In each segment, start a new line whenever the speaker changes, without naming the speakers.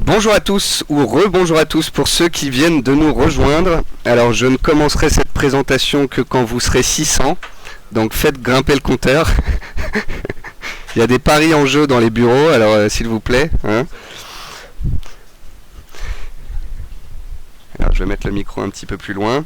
Bonjour à tous ou rebonjour à tous pour ceux qui viennent de nous rejoindre. Alors je ne commencerai cette présentation que quand vous serez 600, donc faites grimper le compteur. Il y a des paris en jeu dans les bureaux, alors s'il vous plaît. Alors je vais mettre le micro un petit peu plus loin.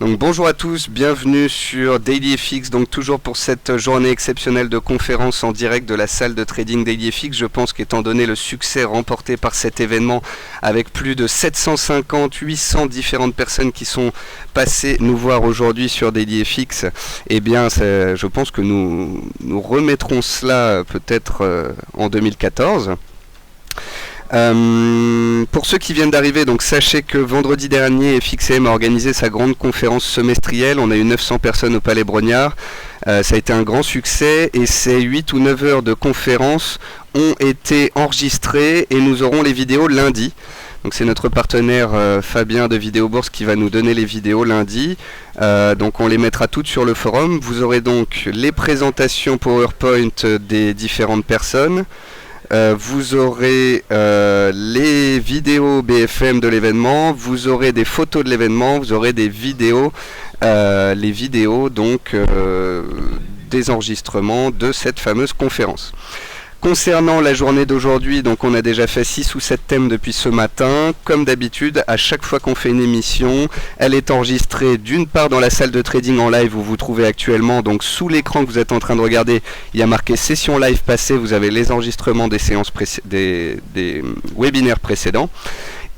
Donc bonjour à tous, bienvenue sur DailyFX, donc toujours pour cette journée exceptionnelle de conférence en direct de la salle de trading DailyFX. Je pense qu'étant donné le succès remporté par cet événement avec plus de 750-800 différentes personnes qui sont passées nous voir aujourd'hui sur DailyFX, eh bien je pense que nous remettrons cela peut-être en 2014. Pour ceux qui viennent d'arriver, donc sachez que vendredi dernier, FXM a organisé sa grande conférence semestrielle. On a eu 900 personnes au Palais Brognard. Ça a été un grand succès et ces 8 ou 9 heures de conférence ont été enregistrées et nous aurons les vidéos lundi. Donc c'est notre partenaire Fabien de Vidéo Bourse qui va nous donner les vidéos lundi. Donc on les mettra toutes sur le forum. Vous aurez donc les présentations PowerPoint des différentes personnes. Vous aurez les vidéos BFM de l'événement, vous aurez des photos de l'événement, vous aurez des vidéos, les vidéos donc des enregistrements de cette fameuse conférence. Concernant la journée d'aujourd'hui, donc on a déjà fait 6 ou 7 thèmes depuis ce matin. Comme d'habitude, à chaque fois qu'on fait une émission, elle est enregistrée d'une part dans la salle de trading en live où vous trouvez actuellement, donc sous l'écran que vous êtes en train de regarder, il y a marqué session live passée, vous avez les enregistrements des séances des webinaires précédents.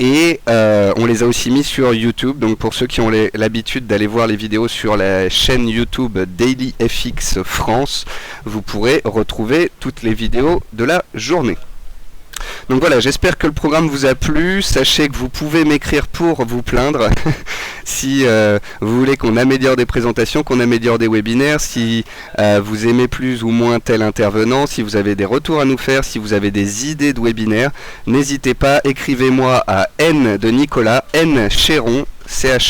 Et on les a aussi mis sur YouTube, donc pour ceux qui ont l'habitude d'aller voir les vidéos sur la chaîne YouTube DailyFX France, vous pourrez retrouver toutes les vidéos de la journée. Donc voilà, j'espère que le programme vous a plu. Sachez que vous pouvez m'écrire pour vous plaindre si vous voulez qu'on améliore des présentations, qu'on améliore des webinaires, si vous aimez plus ou moins tel intervenant, si vous avez des retours à nous faire, si vous avez des idées de webinaires, n'hésitez pas, écrivez-moi à n de Nicolas, ncheron, cheron,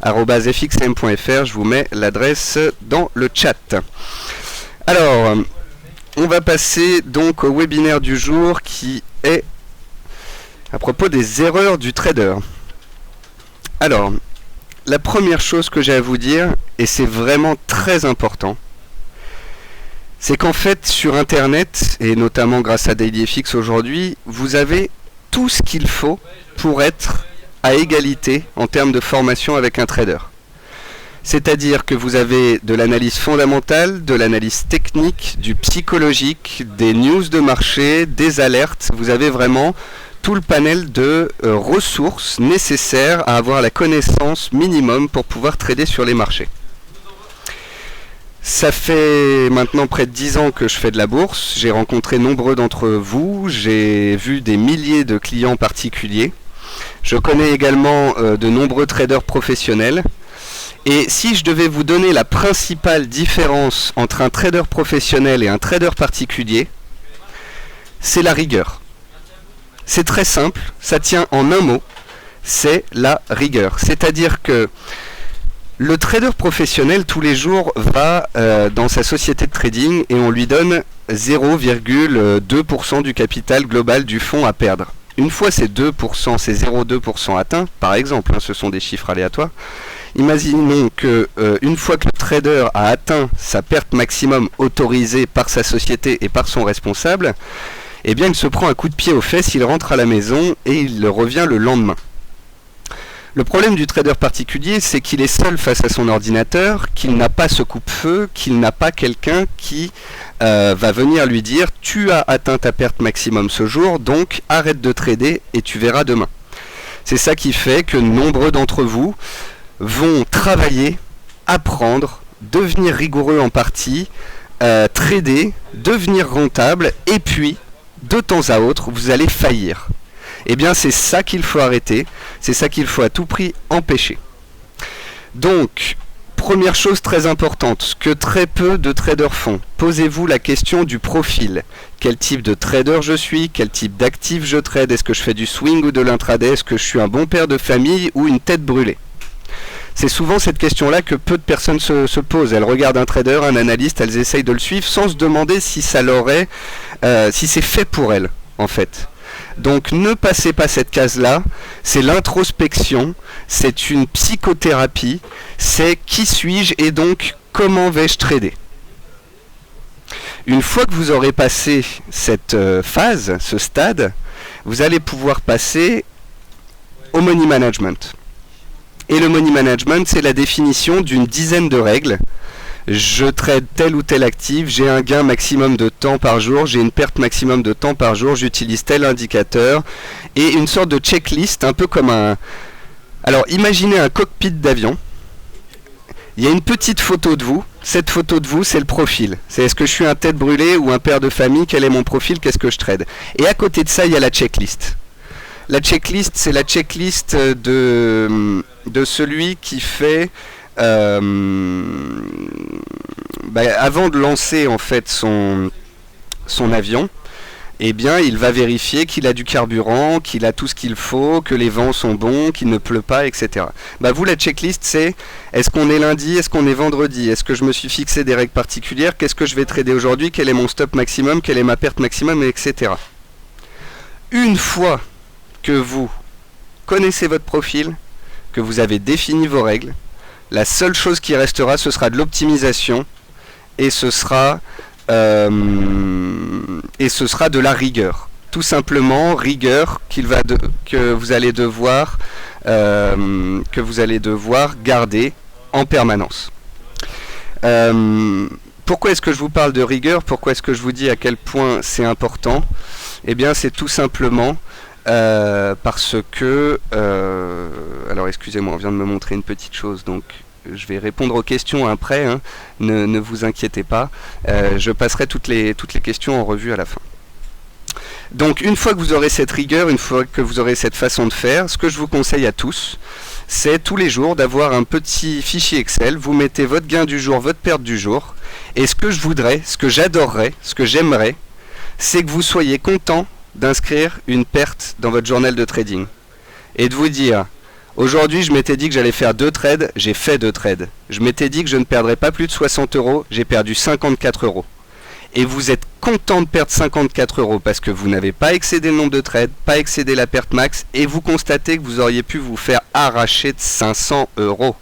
@fxm.fr. Je vous mets l'adresse dans le chat. Alors, on va passer donc au webinaire du jour qui est à propos des erreurs du trader. Alors, la première chose que j'ai à vous dire, et c'est vraiment très important, c'est qu'en fait sur Internet, et notamment grâce à DailyFX aujourd'hui, vous avez tout ce qu'il faut pour être à égalité en termes de formation avec un trader. C'est-à-dire que vous avez de l'analyse fondamentale, de l'analyse technique, du psychologique, des news de marché, des alertes. Vous avez vraiment tout le panel de ressources nécessaires à avoir la connaissance minimum pour pouvoir trader sur les marchés. Ça fait maintenant près de 10 ans que je fais de la bourse. J'ai rencontré nombreux d'entre vous. J'ai vu des milliers de clients particuliers. Je connais également de nombreux traders professionnels. Et si je devais vous donner la principale différence entre un trader professionnel et un trader particulier, c'est la rigueur. C'est très simple, ça tient en un mot, c'est la rigueur. C'est-à-dire que le trader professionnel tous les jours va dans sa société de trading et on lui donne 0,2% du capital global du fonds à perdre. Une fois ces 2%, ces 0,2% atteints, par exemple, ce sont des chiffres aléatoires, imaginons que une fois que le trader a atteint sa perte maximum autorisée par sa société et par son responsable, eh bien il se prend un coup de pied aux fesses, il rentre à la maison et il revient le lendemain. Le problème du trader particulier, c'est qu'il est seul face à son ordinateur, qu'il n'a pas ce coupe-feu, qu'il n'a pas quelqu'un qui va venir lui dire « Tu as atteint ta perte maximum ce jour, donc arrête de trader et tu verras demain ». C'est ça qui fait que nombreux d'entre vous vont travailler, apprendre, devenir rigoureux en partie, trader, devenir rentable, et puis, de temps à autre, vous allez faillir. Eh bien, c'est ça qu'il faut arrêter, c'est ça qu'il faut à tout prix empêcher. Donc, première chose très importante, ce que très peu de traders font, posez-vous la question du profil. Quel type de trader je suis? Quel type d'actif je trade? Est-ce que je fais du swing ou de l'intraday? Est-ce que je suis un bon père de famille ou une tête brûlée? C'est souvent cette question-là que peu de personnes se posent. Elles regardent un trader, un analyste, elles essayent de le suivre sans se demander si ça leur est, si c'est fait pour elles, en fait. Donc ne passez pas cette case-là, c'est l'introspection, c'est une psychothérapie, c'est qui suis-je et donc comment vais-je trader. Une fois que vous aurez passé cette phase, ce stade, vous allez pouvoir passer au money management. Et le money management, c'est la définition d'une dizaine de règles. Je trade tel ou tel actif, j'ai un gain maximum de temps par jour, j'ai une perte maximum de temps par jour, j'utilise tel indicateur, et une sorte de checklist, un peu comme un... Alors imaginez un cockpit d'avion, il y a une petite photo de vous, cette photo de vous c'est le profil, c'est est-ce que je suis un tête brûlée ou un père de famille, quel est mon profil, qu'est-ce que je trade. Et à côté de ça il y a la checklist. La checklist c'est la checklist de celui qui fait... avant de lancer en fait son avion, eh bien il va vérifier qu'il a du carburant, qu'il a tout ce qu'il faut, que les vents sont bons, qu'il ne pleut pas, etc. Vous, la checklist, c'est est-ce qu'on est lundi, est-ce qu'on est vendredi, est-ce que je me suis fixé des règles particulières, qu'est-ce que je vais trader aujourd'hui, quel est mon stop maximum, quelle est ma perte maximum, etc. Une fois que vous connaissez votre profil, que vous avez défini vos règles, la seule chose qui restera, ce sera de l'optimisation et ce sera de la rigueur. Tout simplement, rigueur que vous allez devoir garder en permanence. Pourquoi est-ce que je vous parle de rigueur? Pourquoi est-ce que je vous dis à quel point c'est important? Eh bien, c'est tout simplement parce que... alors excusez-moi, on vient de me montrer une petite chose, donc je vais répondre aux questions après, hein, ne vous inquiétez pas, je passerai toutes les questions en revue à la fin. Donc une fois que vous aurez cette rigueur, une fois que vous aurez cette façon de faire, ce que je vous conseille à tous, c'est tous les jours d'avoir un petit fichier Excel, vous mettez votre gain du jour, votre perte du jour, et ce que je voudrais, ce que j'adorerais, ce que j'aimerais, c'est que vous soyez content d'inscrire une perte dans votre journal de trading et de vous dire aujourd'hui je m'étais dit que j'allais faire 2 trades, j'ai fait 2 trades, je m'étais dit que je ne perdrais pas plus de 60 €, j'ai perdu 54 €, et vous êtes content de perdre 54 € parce que vous n'avez pas excédé le nombre de trades, pas excédé la perte max, et vous constatez que vous auriez pu vous faire arracher de 500 €,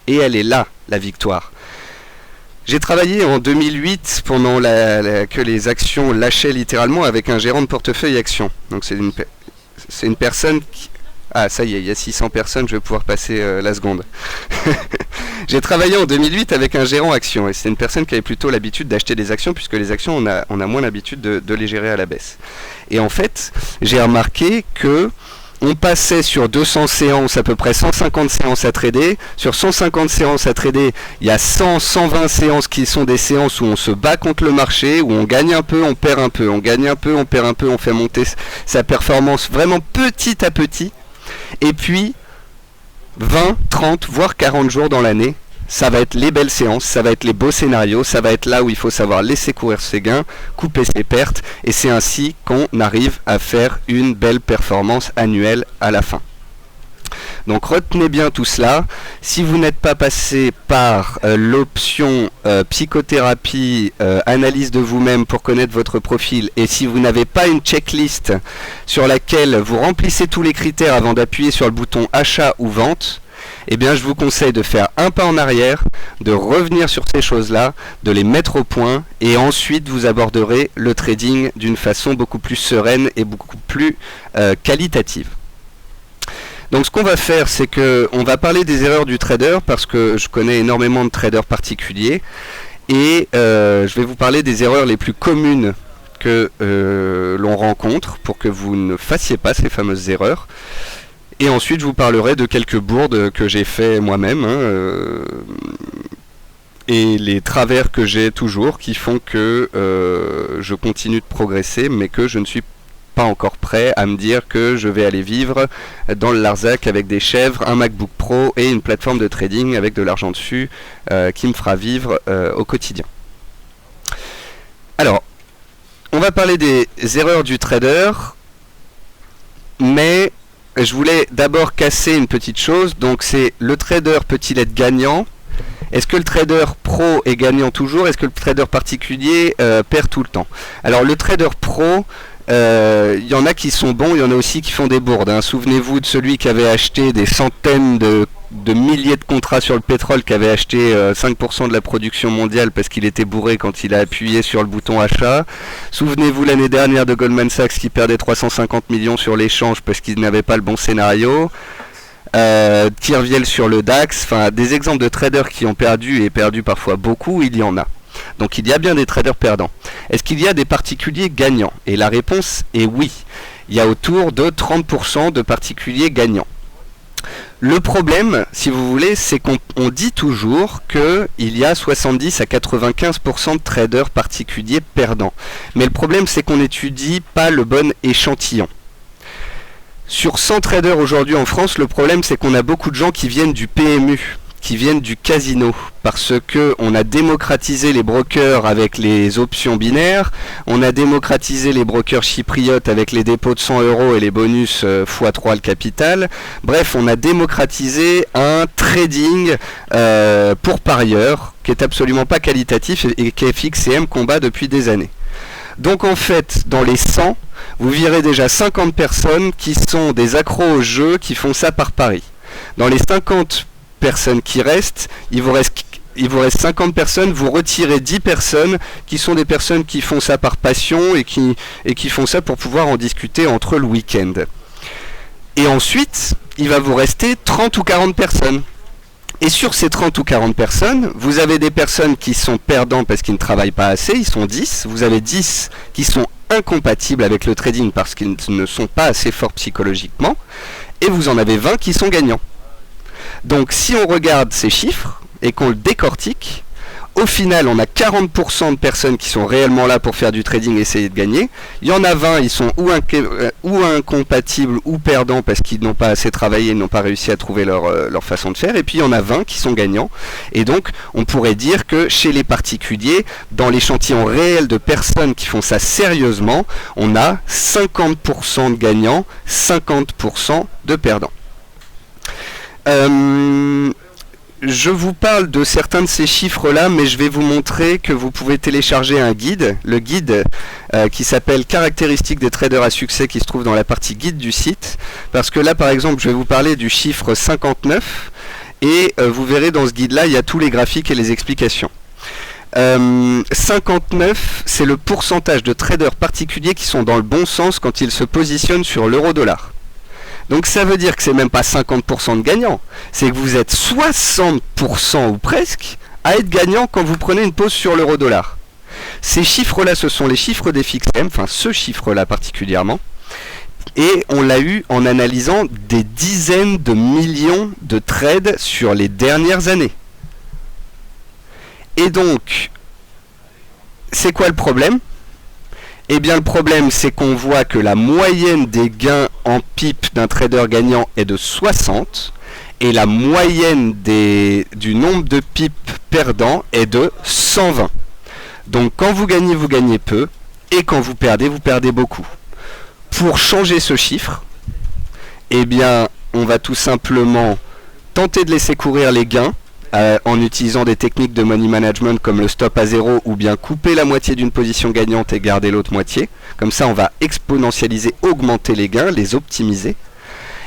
et elle est là, la victoire. J'ai travaillé en 2008 pendant que les actions lâchaient littéralement avec un gérant de portefeuille actions. Donc c'est une personne qui... Ah ça y est, il y a 600 personnes, je vais pouvoir passer la seconde. J'ai travaillé en 2008 avec un gérant actions et c'est une personne qui avait plutôt l'habitude d'acheter des actions puisque les actions on a moins l'habitude de les gérer à la baisse. Et en fait, j'ai remarqué que on passait sur 200 séances, à peu près 150 séances à trader. Sur 150 séances à trader, il y a 100, 120 séances qui sont des séances où on se bat contre le marché, où on gagne un peu, on perd un peu, on gagne un peu, on perd un peu, on fait monter sa performance vraiment petit à petit. Et puis, 20, 30, voire 40 jours dans l'année, ça va être les belles séances, ça va être les beaux scénarios, ça va être là où il faut savoir laisser courir ses gains, couper ses pertes, et c'est ainsi qu'on arrive à faire une belle performance annuelle à la fin. Donc retenez bien tout cela. Si vous n'êtes pas passé par l'option psychothérapie, analyse de vous-même pour connaître votre profil, et si vous n'avez pas une checklist sur laquelle vous remplissez tous les critères avant d'appuyer sur le bouton achat ou vente, eh bien je vous conseille de faire un pas en arrière, de revenir sur ces choses-là, de les mettre au point, et ensuite vous aborderez le trading d'une façon beaucoup plus sereine et beaucoup plus qualitative. Donc ce qu'on va faire, c'est qu'on va parler des erreurs du trader, parce que je connais énormément de traders particuliers, et je vais vous parler des erreurs les plus communes que l'on rencontre, pour que vous ne fassiez pas ces fameuses erreurs. Et ensuite, je vous parlerai de quelques bourdes que j'ai fait moi-même, et les travers que j'ai toujours, qui font que je continue de progresser, mais que je ne suis pas encore prêt à me dire que je vais aller vivre dans le Larzac avec des chèvres, un MacBook Pro et une plateforme de trading avec de l'argent dessus qui me fera vivre au quotidien. Alors, on va parler des erreurs du trader, mais je voulais d'abord casser une petite chose. Donc c'est, le trader peut-il être gagnant? Est-ce que le trader pro est gagnant toujours? Est-ce que le trader particulier perd tout le temps? Alors le trader pro, il y en a qui sont bons, il y en a aussi qui font des bourdes, hein. Souvenez-vous de celui qui avait acheté des centaines de milliers de contrats sur le pétrole, qui avait acheté 5% de la production mondiale parce qu'il était bourré quand il a appuyé sur le bouton achat. Souvenez-vous l'année dernière de Goldman Sachs qui perdait 350 millions sur l'échange parce qu'il n'avait pas le bon scénario. Qui reviennent sur le DAX, enfin des exemples de traders qui ont perdu et perdu parfois beaucoup, il y en a. Donc il y a bien des traders perdants. Est-ce qu'il y a des particuliers gagnants? Et la réponse est oui. Il y a autour de 30% de particuliers gagnants. Le problème, si vous voulez, c'est qu'on dit toujours qu'il y a 70 à 95% de traders particuliers perdants. Mais le problème, c'est qu'on n'étudie pas le bon échantillon. Sur 100 traders aujourd'hui en France, le problème, c'est qu'on a beaucoup de gens qui viennent du PMU, qui viennent du casino, parce que on a démocratisé les brokers avec les options binaires, on a démocratisé les brokers chypriotes avec les dépôts de 100 € et les bonus x3 le capital. Bref, on a démocratisé un trading pour parieurs qui est absolument pas qualitatif et que FXCM combat depuis des années. Donc en fait, dans les 100, vous verrez déjà 50 personnes qui sont des accros au jeu, qui font ça par pari. Dans les 50 personnes qui restent, il vous reste 50 personnes, vous retirez 10 personnes qui sont des personnes qui font ça par passion et qui font ça pour pouvoir en discuter entre eux le week-end. Et ensuite, il va vous rester 30 ou 40 personnes. Et sur ces 30 ou 40 personnes, vous avez des personnes qui sont perdants parce qu'ils ne travaillent pas assez, ils sont 10. Vous avez 10 qui sont incompatibles avec le trading parce qu'ils ne sont pas assez forts psychologiquement. Et vous en avez 20 qui sont gagnants. Donc si on regarde ces chiffres et qu'on le décortique, au final on a 40% de personnes qui sont réellement là pour faire du trading et essayer de gagner. Il y en a 20, ils sont ou incompatibles ou perdants parce qu'ils n'ont pas assez travaillé, ils n'ont pas réussi à trouver leur façon de faire. Et puis il y en a 20 qui sont gagnants. Et donc on pourrait dire que chez les particuliers, dans l'échantillon réel de personnes qui font ça sérieusement, on a 50% de gagnants, 50% de perdants. Je vous parle de certains de ces chiffres-là, mais je vais vous montrer que vous pouvez télécharger un guide, le guide qui s'appelle Caractéristiques des traders à succès, qui se trouve dans la partie guide du site. Parce que là, par exemple, je vais vous parler du chiffre 59, et vous verrez dans ce guide-là, il y a tous les graphiques et les explications. 59, c'est le pourcentage de traders particuliers qui sont dans le bon sens quand ils se positionnent sur l'euro-dollar. Donc ça veut dire que c'est même pas 50% de gagnants, c'est que vous êtes 60% ou presque à être gagnant quand vous prenez une pause sur l'euro-dollar. Ces chiffres-là, ce sont les chiffres des FXM, enfin ce chiffre-là particulièrement, et on l'a eu en analysant des dizaines de millions de trades sur les dernières années. Et donc, c'est quoi le problème ? Eh bien le problème, c'est qu'on voit que la moyenne des gains en pipe d'un trader gagnant est de 60 et la moyenne du nombre de pipes perdants est de 120. Donc quand vous gagnez peu et quand vous perdez beaucoup. Pour changer ce chiffre, eh bien on va tout simplement tenter de laisser courir les gains en utilisant des techniques de money management comme le stop à zéro, ou bien couper la moitié d'une position gagnante et garder l'autre moitié. Comme ça on va exponentialiser, augmenter les gains, les optimiser.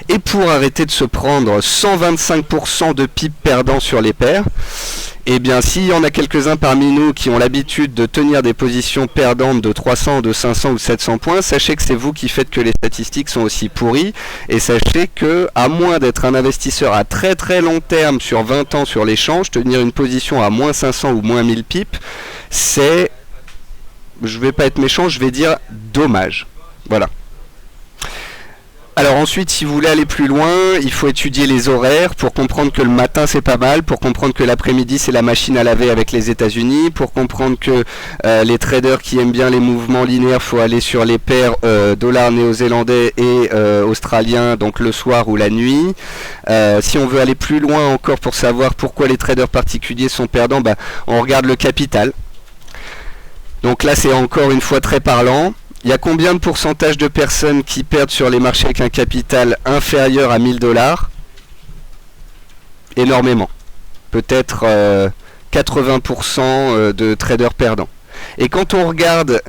Et pour arrêter de se prendre 125% de pipes perdants sur les paires, eh bien s'il y en a quelques-uns parmi nous qui ont l'habitude de tenir des positions perdantes de 300, de 500 ou 700 points, sachez que c'est vous qui faites que les statistiques sont aussi pourries, et sachez que, à moins d'être un investisseur à très très long terme sur 20 ans sur l'échange, tenir une position à moins 500 ou moins 1000 pips, c'est, je vais pas être méchant, je vais dire dommage. Voilà. Alors ensuite, si vous voulez aller plus loin, il faut étudier les horaires pour comprendre que le matin c'est pas mal, pour comprendre que l'après-midi c'est la machine à laver avec les États-Unis, pour comprendre que les traders qui aiment bien les mouvements linéaires, faut aller sur les paires dollars néo-zélandais et australiens, donc le soir ou la nuit. Si on veut aller plus loin encore pour savoir pourquoi les traders particuliers sont perdants, on regarde le capital. Donc là c'est encore une fois très parlant. Il y a combien de pourcentage de personnes qui perdent sur les marchés avec un capital inférieur à 1000 $? Énormément. Peut-être 80% de traders perdants. Et quand on regarde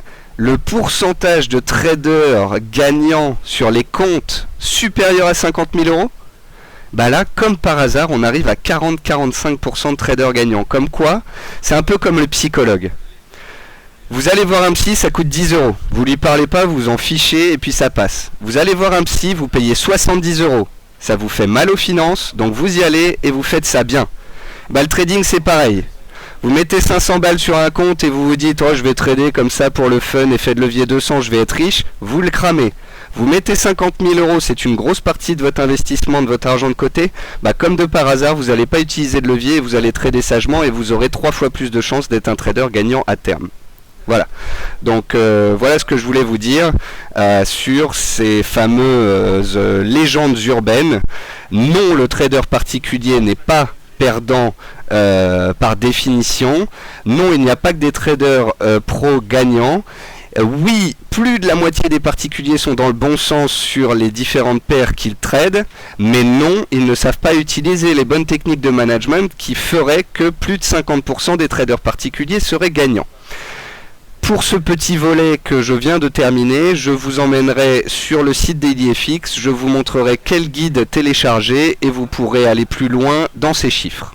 le pourcentage de traders gagnants sur les comptes supérieur à 50 000 euros, bah là, comme par hasard, on arrive à 40-45% de traders gagnants. Comme quoi, c'est un peu comme le psychologue. Vous allez voir un psy, ça coûte 10 euros. Vous lui parlez pas, vous vous en fichez et puis ça passe. Vous allez voir un psy, vous payez 70 euros. Ça vous fait mal aux finances, donc vous y allez et vous faites ça bien. Bah, le trading, c'est pareil. Vous mettez 500 balles sur un compte et vous vous dites oh, je vais trader comme ça pour le fun, effet de levier 200, je vais être riche. Vous le cramez. Vous mettez 50 000 euros, c'est une grosse partie de votre investissement, de votre argent de côté. Bah, comme de par hasard, vous n'allez pas utiliser de levier et vous allez trader sagement et vous aurez 3 fois plus de chances d'être un trader gagnant à terme. Voilà. Donc voilà ce que je voulais vous dire sur ces fameuses légendes urbaines. Non, le trader particulier n'est pas perdant par définition. Non, il n'y a pas que des traders pro gagnants. Oui, plus de la moitié des particuliers sont dans le bon sens sur les différentes paires qu'ils tradent, mais non, ils ne savent pas utiliser les bonnes techniques de management qui feraient que plus de 50% des traders particuliers seraient gagnants. Pour ce petit volet que je viens de terminer, je vous emmènerai sur le site DailyFX, je vous montrerai quel guide télécharger et vous pourrez aller plus loin dans ces chiffres.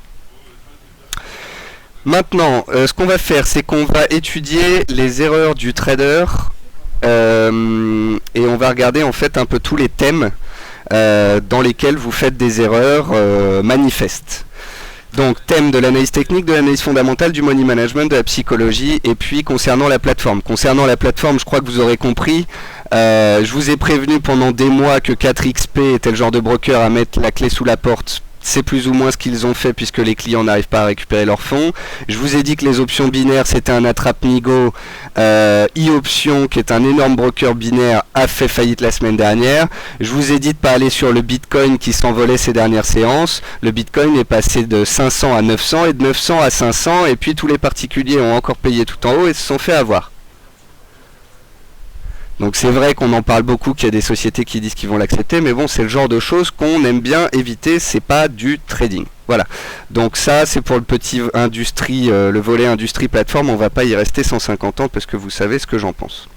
Maintenant, ce qu'on va faire, c'est qu'on va étudier les erreurs du trader et on va regarder en fait un peu tous les thèmes dans lesquels vous faites des erreurs manifestes. Donc thème de l'analyse technique, de l'analyse fondamentale, du money management, de la psychologie, et puis concernant la plateforme. Concernant la plateforme, je crois que vous aurez compris, je vous ai prévenu pendant des mois que 4XP était le genre de broker à mettre la clé sous la porte. C'est plus ou moins ce qu'ils ont fait puisque les clients n'arrivent pas à récupérer leurs fonds. Je vous ai dit que les options binaires c'était un attrape-nigo. E-Option, qui est un énorme broker binaire, a fait faillite la semaine dernière. Je vous ai dit de ne pas aller sur le Bitcoin qui s'envolait ces dernières séances. Le Bitcoin est passé de 500 à 900 et de 900 à 500 et puis tous les particuliers ont encore payé tout en haut et se sont fait avoir. Donc c'est vrai qu'on en parle beaucoup, qu'il y a des sociétés qui disent qu'ils vont l'accepter, mais bon, c'est le genre de choses qu'on aime bien éviter, c'est pas du trading. Voilà. Donc ça, c'est pour le petit industrie, le volet industrie plateforme, on va pas y rester 150 ans parce que vous savez ce que j'en pense.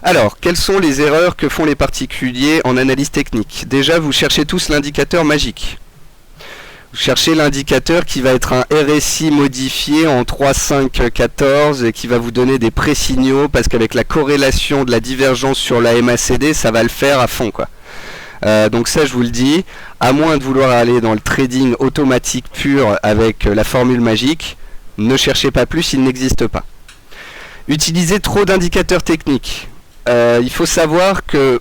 Alors, quelles sont les erreurs que font les particuliers en analyse technique? Déjà, vous cherchez tous l'indicateur magique. Vous cherchez l'indicateur qui va être un RSI modifié en 3, 5, 14 et qui va vous donner des pré-signaux parce qu'avec la corrélation de la divergence sur la MACD, ça va le faire à fond, quoi. Donc ça, je vous le dis, à moins de vouloir aller dans le trading automatique pur avec la formule magique, ne cherchez pas plus, il n'existe pas. Utilisez trop d'indicateurs techniques. Il faut savoir que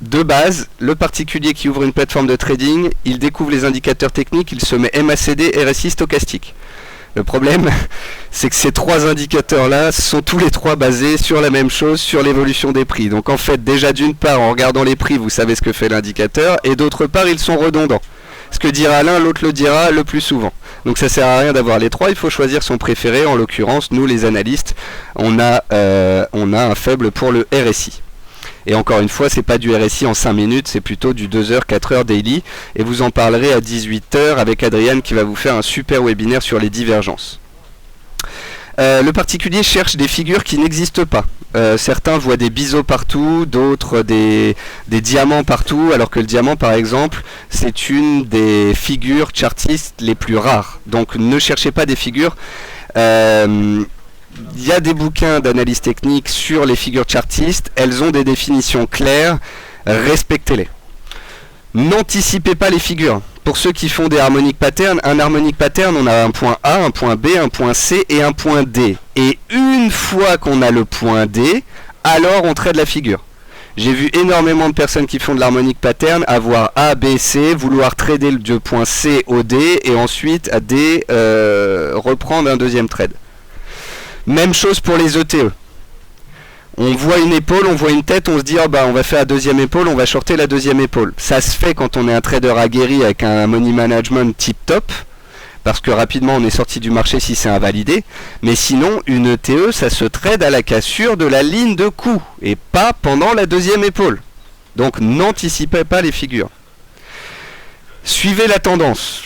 de base, le particulier qui ouvre une plateforme de trading, il découvre les indicateurs techniques, il se met MACD, RSI, stochastique. Le problème, c'est que ces trois indicateurs-là sont tous les trois basés sur la même chose, sur l'évolution des prix. Donc en fait, déjà d'une part, en regardant les prix, vous savez ce que fait l'indicateur, et d'autre part, ils sont redondants. Ce que dira l'un, l'autre le dira le plus souvent. Donc ça sert à rien d'avoir les trois, il faut choisir son préféré. En l'occurrence, nous les analystes, on a un faible pour le RSI. Et encore une fois, c'est pas du RSI en 5 minutes, c'est plutôt du 2h, 4h daily. Et vous en parlerez à 18h avec Adriane qui va vous faire un super webinaire sur les divergences. Le particulier cherche des figures qui n'existent pas. Certains voient des biseaux partout, d'autres des diamants partout, alors que le diamant par exemple, c'est une des figures chartistes les plus rares. Donc ne cherchez pas des figures... Il y a des bouquins d'analyse technique sur les figures chartistes, elles ont des définitions claires, respectez-les. N'anticipez pas les figures. Pour ceux qui font des harmonic patterns, un harmonic pattern, on a un point A, un point B, un point C et un point D. Et une fois qu'on a le point D, alors on trade la figure. J'ai vu énormément de personnes qui font de l'harmonic pattern avoir A, B, C, vouloir trader le point C au D et ensuite à D reprendre un deuxième trade. Même chose pour les ETE. On voit une épaule, on voit une tête, on se dit oh bah on va faire la deuxième épaule, on va shorter la deuxième épaule. Ça se fait quand on est un trader aguerri avec un money management tip top, parce que rapidement on est sorti du marché si c'est invalidé. Mais sinon, une ETE, ça se trade à la cassure de la ligne de coup, et pas pendant la deuxième épaule. Donc n'anticipez pas les figures. Suivez la tendance.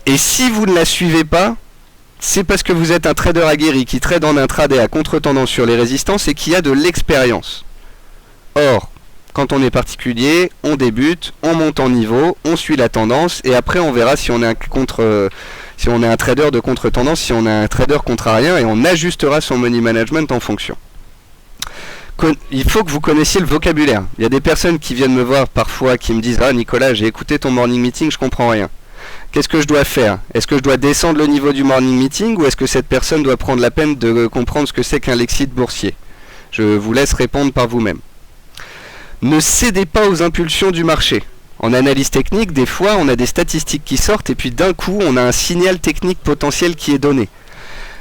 Et si vous ne la suivez pas, c'est parce que vous êtes un trader aguerri qui trade en intraday à contre-tendance sur les résistances et qui a de l'expérience. Or, quand on est particulier, on débute, on monte en niveau, on suit la tendance et après on verra si on est un trader de contre-tendance, si on est un trader contrarien et on ajustera son money management en fonction. Il faut que vous connaissiez le vocabulaire. Il y a des personnes qui viennent me voir parfois qui me disent « Ah Nicolas, j'ai écouté ton morning meeting, je comprends rien. Qu'est-ce que je dois faire? Est-ce que je dois descendre le niveau du morning meeting ou est-ce que cette personne doit prendre la peine de comprendre ce que c'est qu'un lexite boursier ?» Je vous laisse répondre par vous-même. Ne cédez pas aux impulsions du marché. En analyse technique, des fois, on a des statistiques qui sortent et puis d'un coup, on a un signal technique potentiel qui est donné.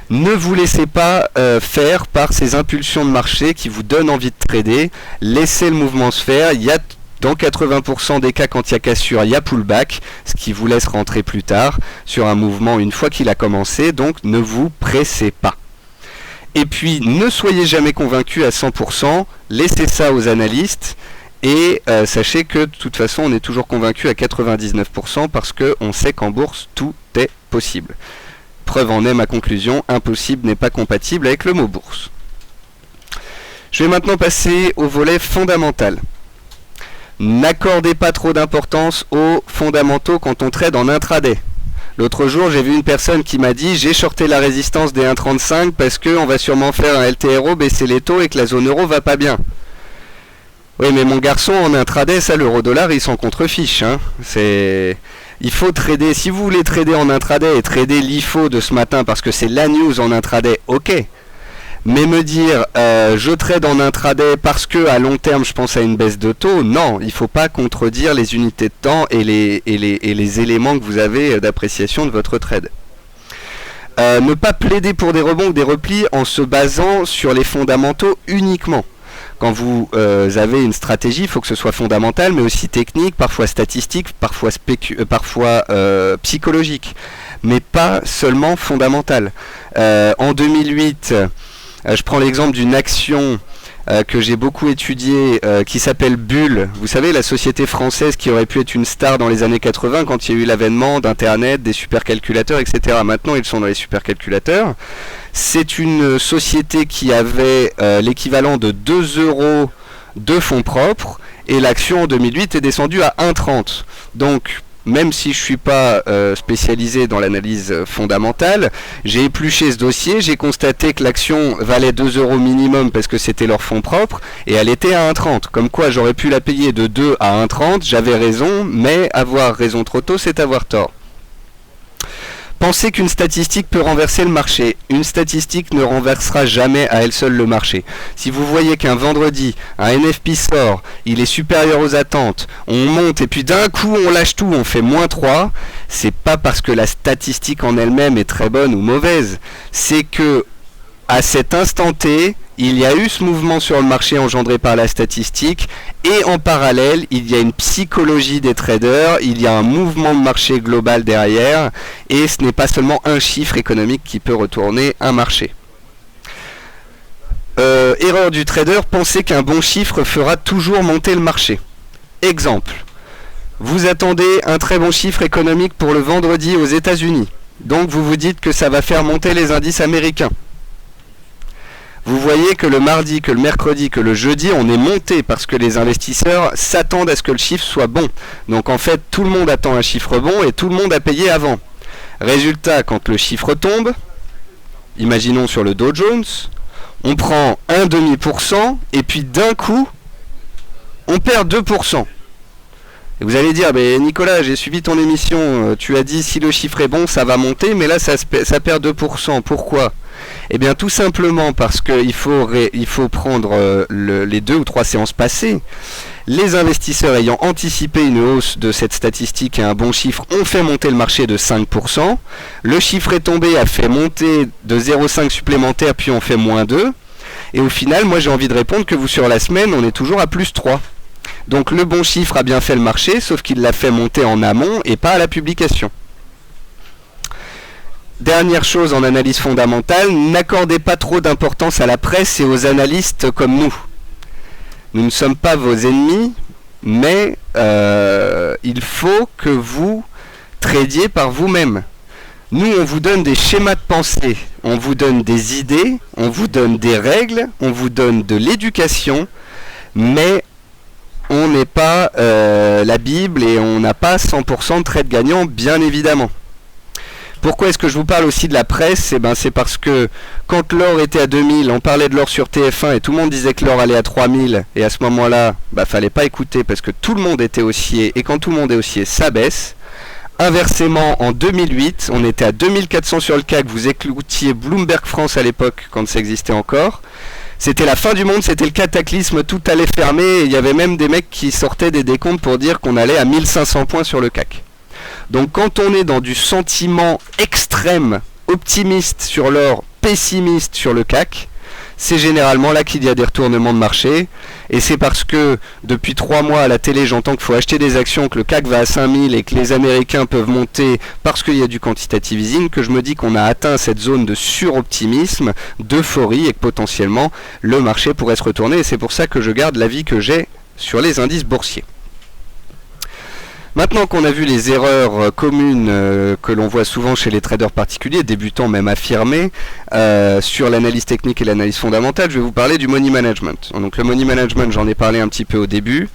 Ne vous laissez pas faire par ces impulsions de marché qui vous donnent envie de trader. Laissez le mouvement se faire. Il y a, dans 80% des cas, quand il y a cassure, il y a pullback, ce qui vous laisse rentrer plus tard sur un mouvement une fois qu'il a commencé. Donc, ne vous pressez pas. Et puis, ne soyez jamais convaincu à 100%. Laissez ça aux analystes. Et sachez que de toute façon, on est toujours convaincu à 99% parce qu'on sait qu'en bourse, tout est possible. Preuve en est ma conclusion, impossible n'est pas compatible avec le mot bourse. Je vais maintenant passer au volet fondamental. N'accordez pas trop d'importance aux fondamentaux quand on trade en intraday. L'autre jour, j'ai vu une personne qui m'a dit « J'ai shorté la résistance des 1,35 parce qu'on va sûrement faire un LTRO, baisser les taux et que la zone euro va pas bien. » Oui, mais mon garçon, en intraday, ça, l'euro-dollar, il s'en contrefiche. Hein. Il faut trader. Si vous voulez trader en intraday et trader l'IFO de ce matin parce que c'est la news en intraday, ok. Mais me dire, je trade en intraday parce que à long terme, je pense à une baisse de taux, non. Il ne faut pas contredire les unités de temps et les éléments que vous avez d'appréciation de votre trade. Ne pas plaider pour des rebonds ou des replis en se basant sur les fondamentaux uniquement. Quand vous avez une stratégie, il faut que ce soit fondamental, mais aussi technique, parfois statistique, parfois psychologique, mais pas seulement fondamental. En 2008, je prends l'exemple d'une action que j'ai beaucoup étudiée, qui s'appelle Bull. Vous savez, la société française qui aurait pu être une star dans les années 80 quand il y a eu l'avènement d'Internet, des supercalculateurs, etc. Maintenant, ils sont dans les supercalculateurs. C'est une société qui avait l'équivalent de 2 € de fonds propres et l'action en 2008 est descendue à 1,30. Donc, même si je ne suis pas spécialisé dans l'analyse fondamentale, j'ai épluché ce dossier, j'ai constaté que l'action valait 2 € minimum parce que c'était leur fonds propre et elle était à 1,30. Comme quoi j'aurais pu la payer de 2 à 1,30, j'avais raison, mais avoir raison trop tôt, c'est avoir tort. Pensez qu'une statistique peut renverser le marché. Une statistique ne renversera jamais à elle seule le marché. Si vous voyez qu'un vendredi, un NFP sort, il est supérieur aux attentes, on monte et puis d'un coup on lâche tout, on fait -3, c'est pas parce que la statistique en elle-même est très bonne ou mauvaise. C'est que à cet instant T, il y a eu ce mouvement sur le marché engendré par la statistique et en parallèle, il y a une psychologie des traders, il y a un mouvement de marché global derrière et ce n'est pas seulement un chiffre économique qui peut retourner un marché. Erreur du trader, penser qu'un bon chiffre fera toujours monter le marché. Exemple, vous attendez un très bon chiffre économique pour le vendredi aux États-Unis. Donc vous vous dites que ça va faire monter les indices américains. Vous voyez que le mardi, que le mercredi, que le jeudi, on est monté parce que les investisseurs s'attendent à ce que le chiffre soit bon. Donc en fait, tout le monde attend un chiffre bon et tout le monde a payé avant. Résultat, quand le chiffre tombe, imaginons sur le Dow Jones, on prend 1,5% et puis d'un coup, on perd 2%. Et vous allez dire, Nicolas, j'ai suivi ton émission, tu as dit si le chiffre est bon, ça va monter, mais là ça perd 2%. Pourquoi ? Eh bien tout simplement parce qu'il faut prendre les 2 ou 3 séances passées. Les investisseurs ayant anticipé une hausse de cette statistique et un bon chiffre ont fait monter le marché de 5%. Le chiffre est tombé, a fait monter de 0,5 supplémentaire, puis on fait -2. Et au final, moi j'ai envie de répondre que vous sur la semaine, on est toujours à +3. Donc le bon chiffre a bien fait le marché, sauf qu'il l'a fait monter en amont et pas à la publication. Dernière chose en analyse fondamentale, n'accordez pas trop d'importance à la presse et aux analystes comme nous. Nous ne sommes pas vos ennemis, mais il faut que vous tradiez par vous-même. Nous, on vous donne des schémas de pensée, on vous donne des idées, on vous donne des règles, on vous donne de l'éducation, mais on n'est pas la Bible et on n'a pas 100% de trade gagnant, bien évidemment. Pourquoi est-ce que je vous parle aussi de la presse? C'est parce que quand l'or était à 2000, on parlait de l'or sur TF1 et tout le monde disait que l'or allait à 3000, et à ce moment-là, fallait pas écouter parce que tout le monde était haussier, et quand tout le monde est haussier, ça baisse. Inversement, en 2008, on était à 2400 sur le CAC, vous écoutiez Bloomberg France à l'époque, quand ça existait encore. C'était la fin du monde, c'était le cataclysme, tout allait fermer, et il y avait même des mecs qui sortaient des décomptes pour dire qu'on allait à 1500 points sur le CAC. Donc quand on est dans du sentiment extrême, optimiste sur l'or, pessimiste sur le CAC, c'est généralement là qu'il y a des retournements de marché, et c'est parce que depuis 3 mois à la télé j'entends qu'il faut acheter des actions, que le CAC va à 5000 et que les Américains peuvent monter parce qu'il y a du quantitative easing, que je me dis qu'on a atteint cette zone de suroptimisme, d'euphorie, et que potentiellement le marché pourrait se retourner, et c'est pour ça que je garde l'avis que j'ai sur les indices boursiers. Maintenant qu'on a vu les erreurs communes que l'on voit souvent chez les traders particuliers, débutants même affirmés, sur l'analyse technique et l'analyse fondamentale, je vais vous parler du money management. Donc le money management, j'en ai parlé un petit peu au début.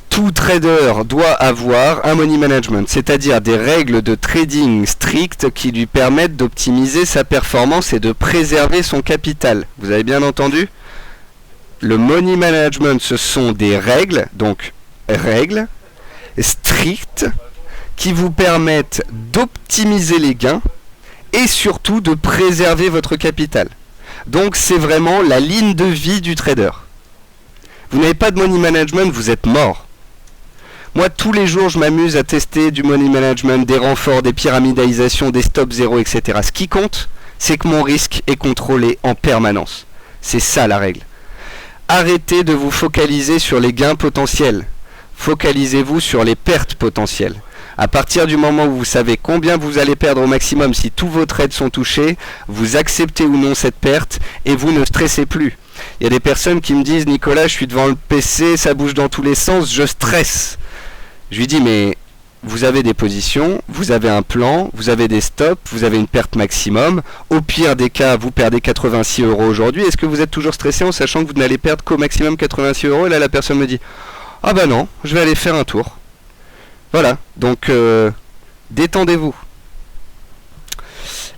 Tout trader doit avoir un money management, c'est-à-dire des règles de trading strictes qui lui permettent d'optimiser sa performance et de préserver son capital. Vous avez bien entendu? Le money management, ce sont des règles, donc règles strictes qui vous permettent d'optimiser les gains et surtout de préserver votre capital. Donc c'est vraiment la ligne de vie du trader. Vous n'avez pas de money management, vous êtes mort. Moi tous les jours je m'amuse à tester du money management, des renforts, des pyramidalisations, des stop zéro, etc. Ce qui compte, c'est que mon risque est contrôlé en permanence. C'est ça la règle. Arrêtez de vous focaliser sur les gains potentiels. Focalisez-vous sur les pertes potentielles. À partir du moment où vous savez combien vous allez perdre au maximum si tous vos trades sont touchés, vous acceptez ou non cette perte et vous ne stressez plus. Il y a des personnes qui me disent « Nicolas, je suis devant le PC, ça bouge dans tous les sens, je stresse ». Je lui dis « Mais vous avez des positions, vous avez un plan, vous avez des stops, vous avez une perte maximum. Au pire des cas, vous perdez 86 € aujourd'hui. Est-ce que vous êtes toujours stressé en sachant que vous n'allez perdre qu'au maximum 86 €? Et là, la personne me dit « Ah bah non, je vais aller faire un tour. » Voilà, donc détendez-vous.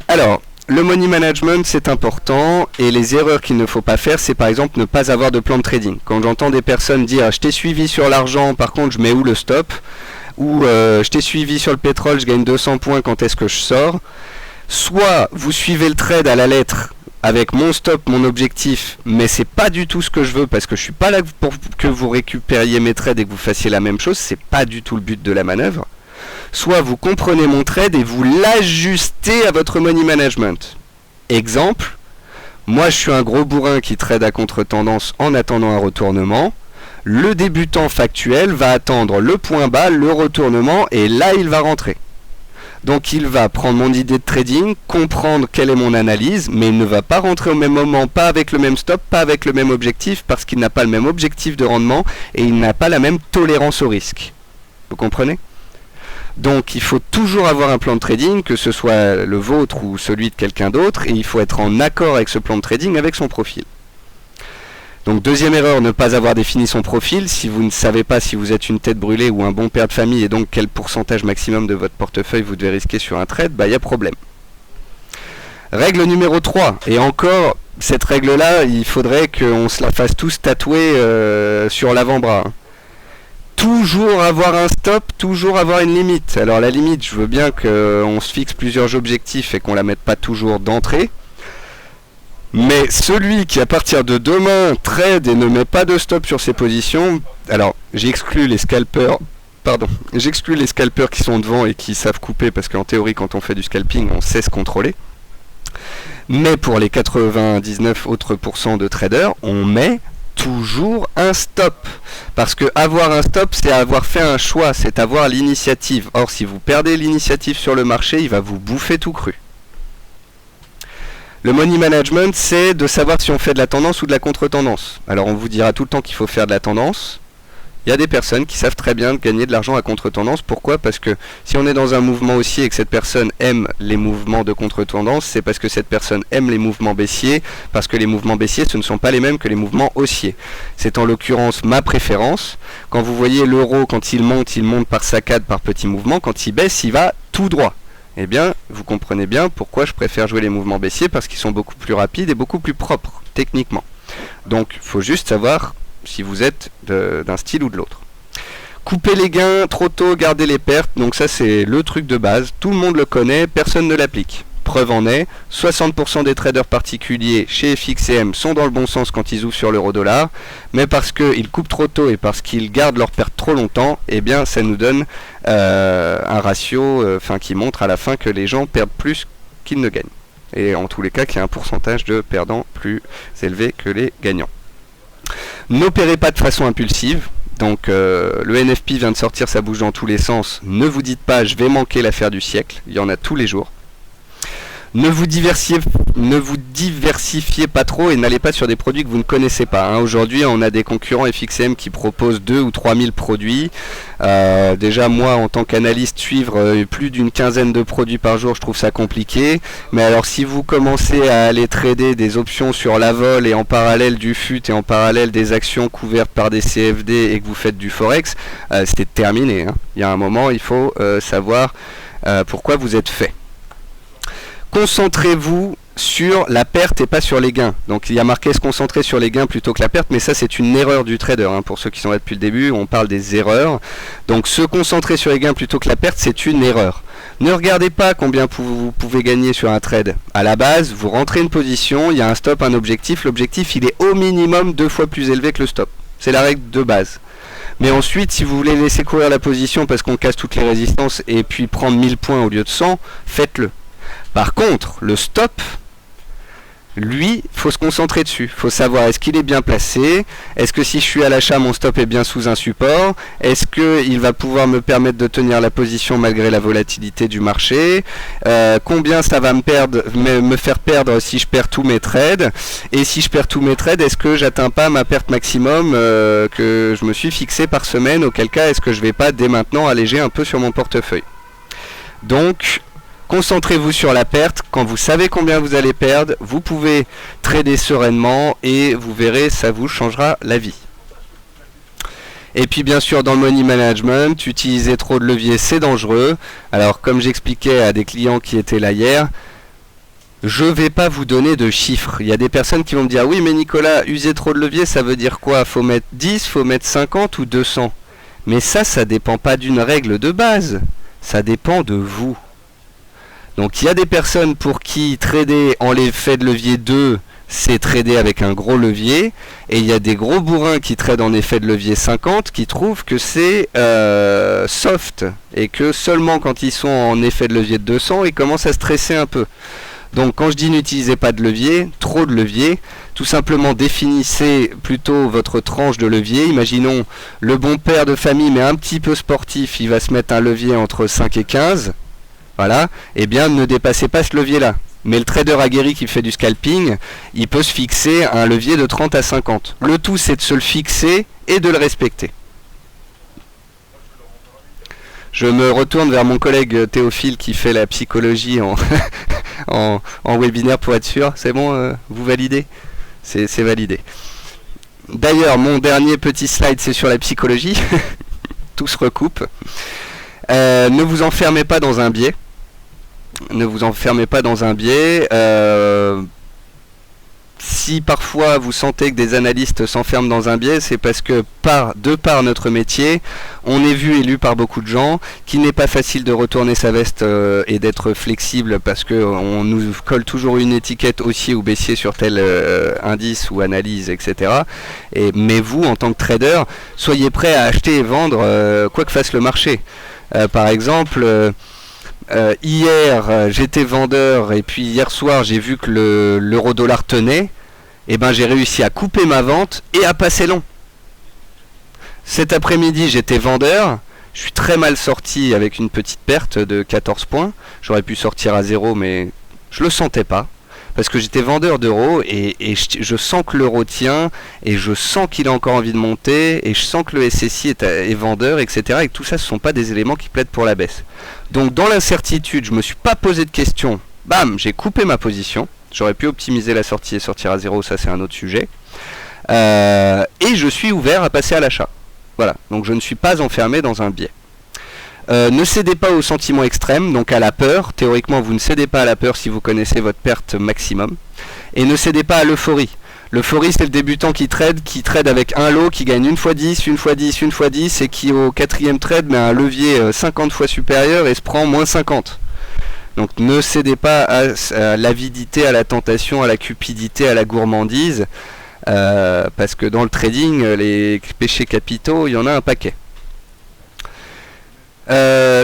Alors, le money management c'est important, et les erreurs qu'il ne faut pas faire, c'est par exemple ne pas avoir de plan de trading. Quand j'entends des personnes dire je t'ai suivi sur l'argent, par contre je mets où le stop, ou je t'ai suivi sur le pétrole, je gagne 200 points, quand est-ce que je sors? Soit vous suivez le trade à la lettre avec mon stop, mon objectif, mais c'est pas du tout ce que je veux parce que je suis pas là pour que vous récupériez mes trades et que vous fassiez la même chose, c'est pas du tout le but de la manœuvre. Soit vous comprenez mon trade et vous l'ajustez à votre money management. Exemple, moi je suis un gros bourrin qui trade à contre-tendance en attendant un retournement. Le débutant factuel va attendre le point bas, le retournement, et là il va rentrer. Donc il va prendre mon idée de trading, comprendre quelle est mon analyse, mais il ne va pas rentrer au même moment, pas avec le même stop, pas avec le même objectif, parce qu'il n'a pas le même objectif de rendement et il n'a pas la même tolérance au risque. Vous comprenez? Donc il faut toujours avoir un plan de trading, que ce soit le vôtre ou celui de quelqu'un d'autre, et il faut être en accord avec ce plan de trading, avec son profil. Donc deuxième erreur, ne pas avoir défini son profil. Si vous ne savez pas si vous êtes une tête brûlée ou un bon père de famille et donc quel pourcentage maximum de votre portefeuille vous devez risquer sur un trade, il y a problème. Règle numéro 3, et encore, cette règle-là, il faudrait qu'on se la fasse tous tatouer sur l'avant-bras. Toujours avoir un stop, toujours avoir une limite. Alors la limite, je veux bien qu'on se fixe plusieurs objectifs et qu'on la mette pas toujours d'entrée. Mais celui qui à partir de demain trade et ne met pas de stop sur ses positions, alors j'exclus les scalpers, qui sont devant et qui savent couper, parce qu'en théorie quand on fait du scalping on sait se contrôler. Mais pour les 99 autres % de traders, on met toujours un stop. Parce que avoir un stop, c'est avoir fait un choix, c'est avoir l'initiative. Or si vous perdez l'initiative sur le marché, il va vous bouffer tout cru. Le money management, c'est de savoir si on fait de la tendance ou de la contre-tendance. Alors on vous dira tout le temps qu'il faut faire de la tendance. Il y a des personnes qui savent très bien gagner de l'argent à contre-tendance. Pourquoi? Parce que si on est dans un mouvement haussier et que cette personne aime les mouvements de contre-tendance, c'est parce que cette personne aime les mouvements baissiers, parce que les mouvements baissiers, ce ne sont pas les mêmes que les mouvements haussiers. C'est en l'occurrence ma préférence. Quand vous voyez l'euro, quand il monte par saccades, par petits mouvements. Quand il baisse, il va tout droit. Eh bien, vous comprenez bien pourquoi je préfère jouer les mouvements baissiers, parce qu'ils sont beaucoup plus rapides et beaucoup plus propres, techniquement. Donc, il faut juste savoir si vous êtes d'un style ou de l'autre. Couper les gains trop tôt, garder les pertes, donc ça c'est le truc de base, tout le monde le connaît, personne ne l'applique. Preuve en est, 60% des traders particuliers chez FXCM sont dans le bon sens quand ils ouvrent sur l'euro-dollar, mais parce qu'ils coupent trop tôt et parce qu'ils gardent leurs pertes trop longtemps, eh bien ça nous donne un ratio qui montre à la fin que les gens perdent plus qu'ils ne gagnent. Et en tous les cas qu'il y a un pourcentage de perdants plus élevé que les gagnants. N'opérez pas de façon impulsive. Donc le NFP vient de sortir, ça bouge dans tous les sens. Ne vous dites pas je vais manquer l'affaire du siècle, il y en a tous les jours. Ne vous diversifiez pas trop et n'allez pas sur des produits que vous ne connaissez pas. Hein. Aujourd'hui, on a des concurrents FXM qui proposent 2 ou 3 000 produits. Déjà, moi, en tant qu'analyste, suivre plus d'une quinzaine de produits par jour, je trouve ça compliqué. Mais alors, si vous commencez à aller trader des options sur la vol et en parallèle du FUT et en parallèle des actions couvertes par des CFD et que vous faites du Forex, c'est terminé. Hein. Il y a un moment, il faut savoir pourquoi vous êtes fait. Concentrez-vous sur la perte et pas sur les gains. Donc il y a marqué se concentrer sur les gains plutôt que la perte, mais ça c'est une erreur du trader. Hein. Pour ceux qui sont là depuis le début, on parle des erreurs. Donc se concentrer sur les gains plutôt que la perte, c'est une erreur. Ne regardez pas combien vous pouvez gagner sur un trade. À la base, vous rentrez une position, il y a un stop, un objectif. L'objectif, il est au minimum 2 fois plus élevé que le stop. C'est la règle de base. Mais ensuite, si vous voulez laisser courir la position parce qu'on casse toutes les résistances et puis prendre 1000 points au lieu de 100, faites-le. Par contre, le stop, lui, faut se concentrer dessus. Il faut savoir est-ce qu'il est bien placé, est-ce que si je suis à l'achat, mon stop est bien sous un support, est-ce qu'il va pouvoir me permettre de tenir la position malgré la volatilité du marché, combien ça va me faire perdre si je perds tous mes trades, et si je perds tous mes trades, est-ce que j'atteins pas ma perte maximum que je me suis fixé par semaine, auquel cas est-ce que je vais pas dès maintenant alléger un peu sur mon portefeuille. Donc, concentrez-vous sur la perte. Quand vous savez combien vous allez perdre, vous pouvez trader sereinement et vous verrez, ça vous changera la vie. Et puis bien sûr dans le money management, utiliser trop de levier c'est dangereux. Alors comme j'expliquais à des clients qui étaient là hier, je ne vais pas vous donner de chiffres. Il y a des personnes qui vont me dire oui mais Nicolas, user trop de levier ça veut dire quoi? Faut mettre 10, faut mettre 50 ou 200. Mais ça dépend pas d'une règle de base. Ça dépend de vous. Donc il y a des personnes pour qui trader en l'effet de levier 2, c'est trader avec un gros levier. Et il y a des gros bourrins qui tradent en effet de levier 50 qui trouvent que c'est soft. Et que seulement quand ils sont en effet de levier de 200, ils commencent à stresser un peu. Donc quand je dis n'utilisez pas de levier, trop de levier, tout simplement définissez plutôt votre tranche de levier. Imaginons le bon père de famille mais un petit peu sportif, il va se mettre un levier entre 5 et 15. Voilà, eh bien ne dépassez pas ce levier-là. Mais le trader aguerri qui fait du scalping, il peut se fixer un levier de 30 à 50. Le tout, c'est de se le fixer et de le respecter. Je me retourne vers mon collègue Théophile qui fait la psychologie en webinaire pour être sûr. C'est bon, vous validez? C'est validé. D'ailleurs, mon dernier petit slide, c'est sur la psychologie. Tout se recoupe. Ne vous enfermez pas dans un biais. Ne vous enfermez pas dans un biais. Si parfois vous sentez que des analystes s'enferment dans un biais, c'est parce que de par notre métier, on est vu et lu par beaucoup de gens, qu'il n'est pas facile de retourner sa veste et d'être flexible parce qu'on nous colle toujours une étiquette haussier ou baissier sur tel indice ou analyse, etc. Mais vous, en tant que trader, soyez prêt à acheter et vendre quoi que fasse le marché. Par exemple, hier j'étais vendeur et puis hier soir j'ai vu que l'euro-dollar tenait, et ben j'ai réussi à couper ma vente et à passer long. Cet après-midi j'étais vendeur, je suis très mal sorti avec une petite perte de 14 points, j'aurais pu sortir à 0 mais je le sentais pas, parce que j'étais vendeur d'euros et je sens que l'euro tient et je sens qu'il a encore envie de monter et je sens que le SSI est vendeur, etc. Et que tout ça, ce ne sont pas des éléments qui plaident pour la baisse. Donc dans l'incertitude, je ne me suis pas posé de questions. Bam, j'ai coupé ma position. J'aurais pu optimiser la sortie et sortir à zéro, ça c'est un autre sujet. Et je suis ouvert à passer à l'achat. Voilà, donc je ne suis pas enfermé dans un biais. Ne cédez pas au sentiment extrême, donc à la peur. Théoriquement, vous ne cédez pas à la peur si vous connaissez votre perte maximum. Et ne cédez pas à l'euphorie. L'euphorie, c'est le débutant qui trade avec un lot, qui gagne une fois 10, une fois 10, une fois 10, et qui au quatrième trade met un levier 50 fois supérieur et se prend moins 50. Donc ne cédez pas à l'avidité, à la tentation, à la cupidité, à la gourmandise, parce que dans le trading, les péchés capitaux, il y en a un paquet.